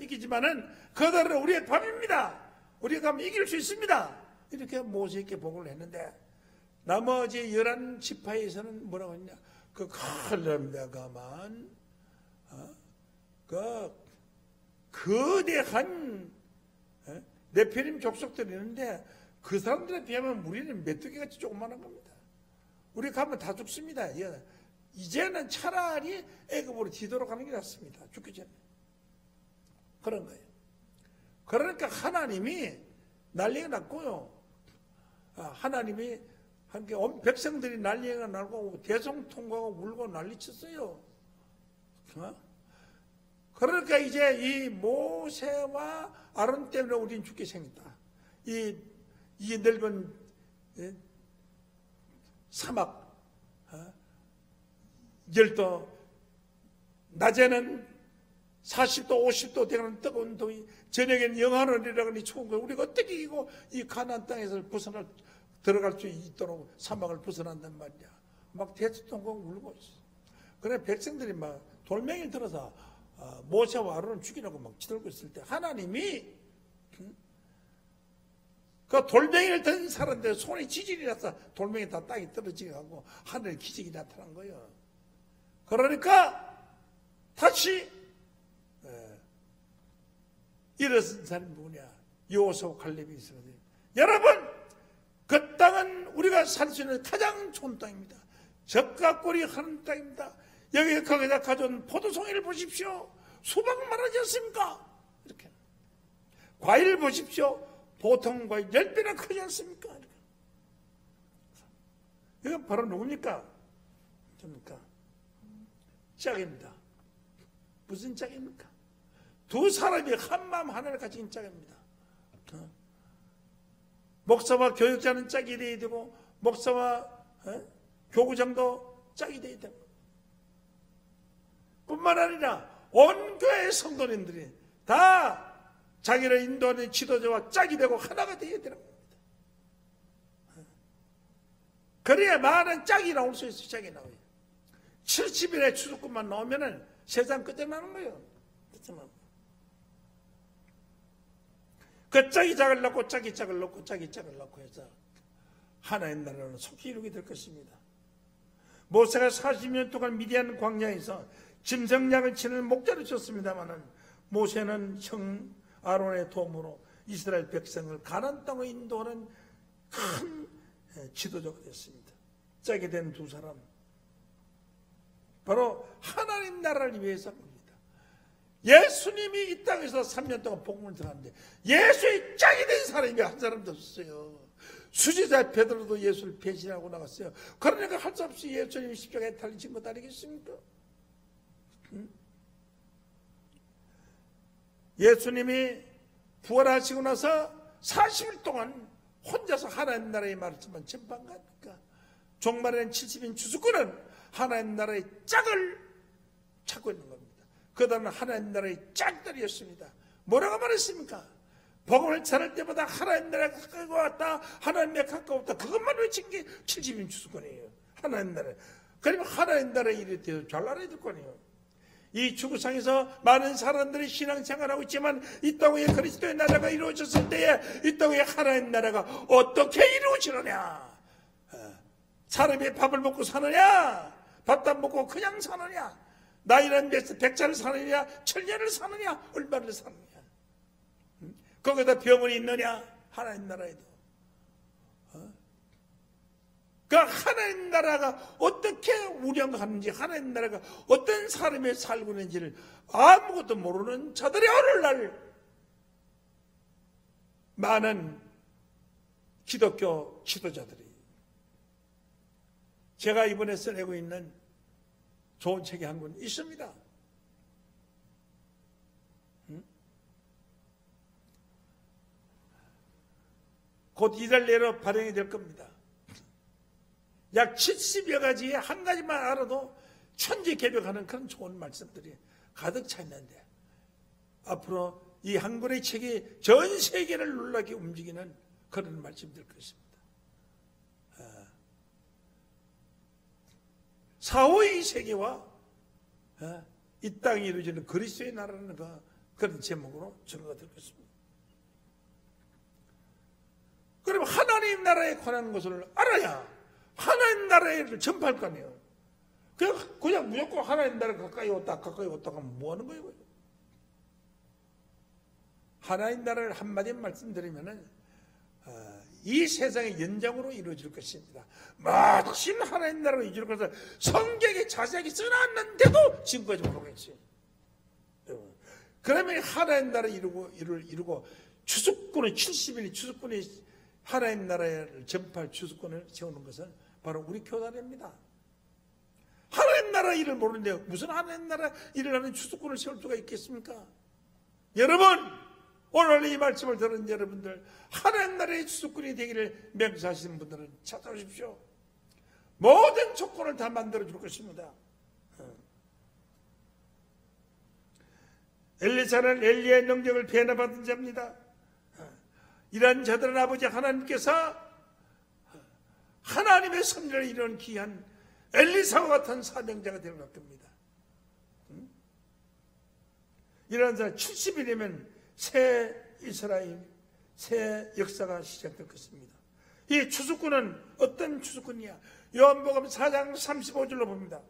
이기지만은 그들은 우리의 밥입니다. 우리가 가면 이길 수 있습니다. 이렇게 모세에게 보고를 했는데 나머지 11지파에서는 뭐라고 했냐? 그 칼렙과 가만 그 거대한 네피림 족속들이 있는데 그 사람들에 비하면 우리는 메뚜기같이 조그만한 겁니다. 우리 가면 다 죽습니다. 이제는 차라리 애굽으로 뒤돌아 가는 게 낫습니다. 죽기 전에. 그런 거예요. 그러니까 하나님이 난리가 났고요. 하나님이 함께 온 백성들이 난리가 나고 대성통과가 울고 난리쳤어요. 그러니까 이제 이 모세와 아론 때문에 우리는 죽게 생겼다. 이 이 넓은 사막, 열도, 낮에는 40도, 50도 되는 뜨거운 더위, 저녁에는 영하늘이라고 추운 거, 우리가 어떻게 이기고 이 가나안 땅에서 들어갈 수 있도록 사막을 벗어난단 말이야. 막 대수통곡 울고 있어. 그래 백성들이 막 돌멩이를 들어서 모세와 아론을 죽이려고 막 치들고 있을 때 하나님이 그 돌멩이를 든 사람들 손에 지질이 나서 돌멩이 다 땅에 떨어지게 하고 하늘에 기적이 나타난 거예요. 그러니까 다시 일어선 사람이 누구냐? 여호수아 갈렙이 있어야 돼요. 여러분, 그 땅은 우리가 살 수 있는 가장 좋은 땅입니다. 젖과 꿀이 흐르는 땅입니다. 여기 거기다 가져온 포도송이를 보십시오. 수박 말하지 않습니까? 이렇게 과일 보십시오. 보통 과일 10배나 크지 않습니까? 이렇게. 이건 바로 누굽니까? 뭡니까? 짝입니다. 무슨 짝입니까? 두 사람이 한마음 하나를 가진 짝입니다. 목사와 교육자는 짝이 되어야 되고 목사와 교구장도 짝이 되어야 되고 뿐만 아니라 온 교회 성도님들이 다 자기를 인도하는 지도자와 짝이 되고 하나가 되어야 되는 겁니다. 그래야 많은 짝이 나올 수 있어요. 짝이 나와요. 70일의 추수꾼만 나오면은 세상 끝장나는 거예요. 그 짝이 짝을 낳고 짝이 짝을 낳고 짝이 짝을 낳고 해서 하나의 나라는 속히 이루게 될 것입니다. 모세가 40년 동안 미디안 광야에서 짐승약을 치는 목자를 쳤습니다마는 모세는 형 아론의 도움으로 이스라엘 백성을 가나안 땅으로 인도하는 큰 지도자가 됐습니다. 짝이 된 두 사람, 바로 하나님 나라를 위해서 합니다. 예수님이 이 땅에서 3년 동안 복음을 들었는데 예수의 짝이 된 사람이 한 사람도 없어요. 수제자 베드로도 예수를 배신하고 나갔어요. 그러니까 할 수 없이 예수님이 십자가에 달리신 것 아니겠습니까? 예수님이 부활하시고 나서 40일 동안 혼자서 하나님 나라의 말씀만 전파한 겁니까? 종말에는 70인 추수꾼은 하나님 나라의 짝을 찾고 있는 겁니다. 그다음에 하나님 나라의 짝들이었습니다. 뭐라고 말했습니까? 복음을 전할 때마다 하나님 나라에 가까이 왔다, 하나님에 가까웠다, 그것만 외친 게 70인 추수꾼이에요. 하나님 나라. 그러면 하나님 나라의 일이 되어 잘 알아야 될 거 아니에요. 이 지구상에서 많은 사람들이 신앙생활하고 있지만 이 땅 위에 그리스도의 나라가 이루어졌을 때에 이 땅 위에 하나님 나라가 어떻게 이루어지느냐? 사람이 밥을 먹고 사느냐? 밥도 안 먹고 그냥 사느냐? 나이는 백자를 사느냐? 천년을 사느냐? 얼마를 사느냐? 거기다 병원이 있느냐? 하나님 나라에도. 그 하나님 나라가 어떻게 운영하는지, 하나님 나라가 어떤 사람이 살고 있는지를 아무것도 모르는 자들이 오늘날 많은 기독교 지도자들이, 제가 이번에 써내고 있는 좋은 책이 한 권 있습니다. 곧 이달 내로 발행이 될 겁니다. 약 70여 가지의 한 가지만 알아도 천지개벽하는 그런 좋은 말씀들이 가득 차 있는데, 앞으로 이 한 권의 책이 전 세계를 놀라게 움직이는 그런 말씀들 것입니다. 사후의 세계와 이 땅에 이루어지는 그리스도의 나라는 그런 제목으로 전거가 될 것입니다. 그럼 하나님 나라에 관한 것을 알아야 하나님 나라를 전파할 거 아니에요. 그냥 무조건 하나님 나라 가까이 왔다 하면 뭐 하는 거예요? 하나님 나라를 한마디 말씀드리면은 이 세상의 연장으로 이루어질 것입니다. 마침 하나님 나라로 이루어질 것을 성경에 자세하게 써놨는데도 지금까지 모르겠어요. 그러면 하나님 나라를 이루고 추수꾼의 70일이 추수꾼이 하나님 나라를 전파할 추수꾼을 세우는 것은 바로 우리 교단입니다. 하나님 나라 일을 모르는데 무슨 하나님 나라 일을 하는 추수꾼을 세울 수가 있겠습니까? 여러분, 오늘 이 말씀을 들은 여러분들, 하나님 나라의 추수꾼이 되기를 맹세하시는 분들은 찾아오십시오. 모든 조건을 다 만들어줄 것입니다. 엘리사는 엘리야의 능력을 배나받은 자입니다. 이런 자들은 아버지 하나님께서 하나님의 섭리를 이루는 귀한 엘리사와 같은 사명자가 되는 겁니다. 이런 자는 70일이면 새 이스라엘, 새 역사가 시작될 것입니다. 이 추수꾼은 어떤 추수꾼이야? 요한복음 4장 35절로 봅니다.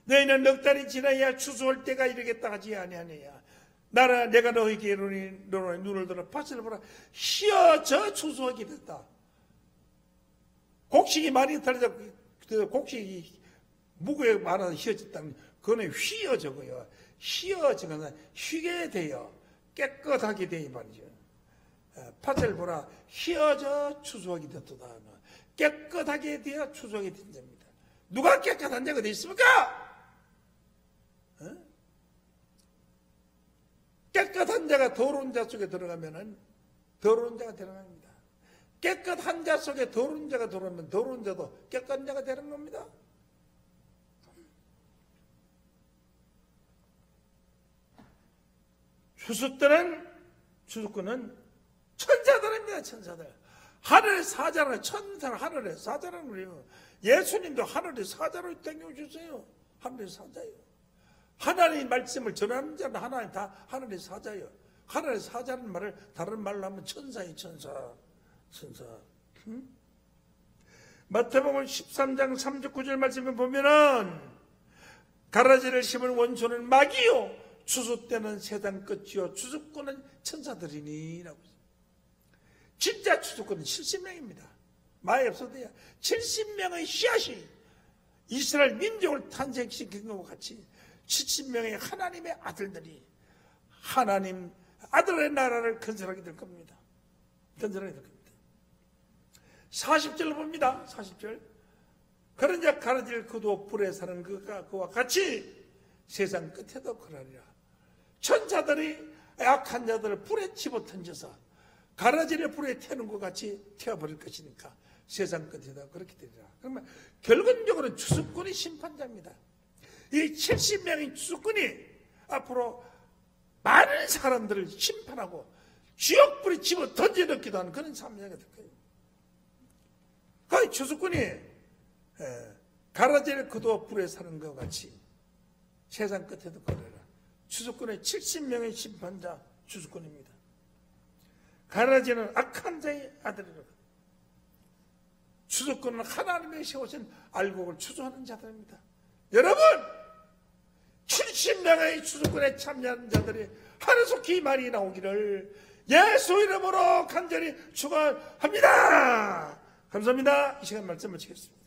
너희는 넉 달이 지나야 추수할 때가 이르겠다 하지 아니하느냐. 내가 너희에게 이르노니 너희 눈을 들어 밭을 보라. 휘어져 추수하게 됐다. 곡식이 많이 떨어져, 곡식이 무게에 많아서 휘어졌다는, 그거는 휘어져고요. 휘어지거나 휘게 돼요. 깨끗하게 돼이 말이죠. 밭을 보라. 휘어져 추수하게 됐다. 깨끗하게 되어 추수하게 된 자입니다. 누가 깨끗한 자가 되어 있습니까? 깨끗한 자가 더러운 자 속에 들어가면은 더러운 자가 들어갑니다. 깨끗한 자 속에 더러운 자가 들어오면 더러운 자도 깨끗한 자가 되는 겁니다. 추수꾼은 천사들입니다. 천사들. 하늘의 사자라. 천사는 하늘의 사자라는 거예요. 예수님도 하늘의 사자로 땡겨주세요. 하늘의 사자예요. 하나님의 말씀을 전하는 자는 하나님 다 하늘의 사자예요. 하늘의 사자는 말을 다른 말로 하면 천사예요. 천사. 마태복음 13장 39절 말씀을 보면은 가라지를 심은 원수는 마귀요 추수 때는 세상 끝이요 추수꾼은 천사들이니 라고. 진짜 추수꾼은 70명입니다. 많이 없어도요. 70명의 씨앗이 이스라엘 민족을 탄생시킨 것과 같이 70명의 하나님의 아들들이 하나님 아들의 나라를 건설하게 될 겁니다. 건설하게 될 겁니다. 40절로 봅니다. 40절. 그런 자 가라지를 그도 불에 사는 그와 같이 세상 끝에도 그러리라. 천사들이 악한 자들을 불에 집어던져서 가라지를 불에 태우는 것 같이 태워버릴 것이니까 세상 끝에도 그렇게 되리라. 그러면 결론적으로 추수꾼이 심판자입니다. 이 70명의 추수꾼이 앞으로 많은 사람들을 심판하고 지옥불에 집어 던져넣기도 하는 그런 사명이 될 거예요. 그 추수꾼이 가라지를 그도 불에 사는 것 같이 세상 끝에도 그러라. 추수꾼의 70명의 심판자 추수꾼입니다. 가라지는 악한 자의 아들이라. 추수꾼은 하나님의 세우신 알곡을 추수하는 자들입니다. 여러분 70명의 추수꾼에 참여하는 자들이 하루속히 많이 나오기를 예수 이름으로 간절히 축원합니다. 감사합니다. 이 시간 말씀 마치겠습니다.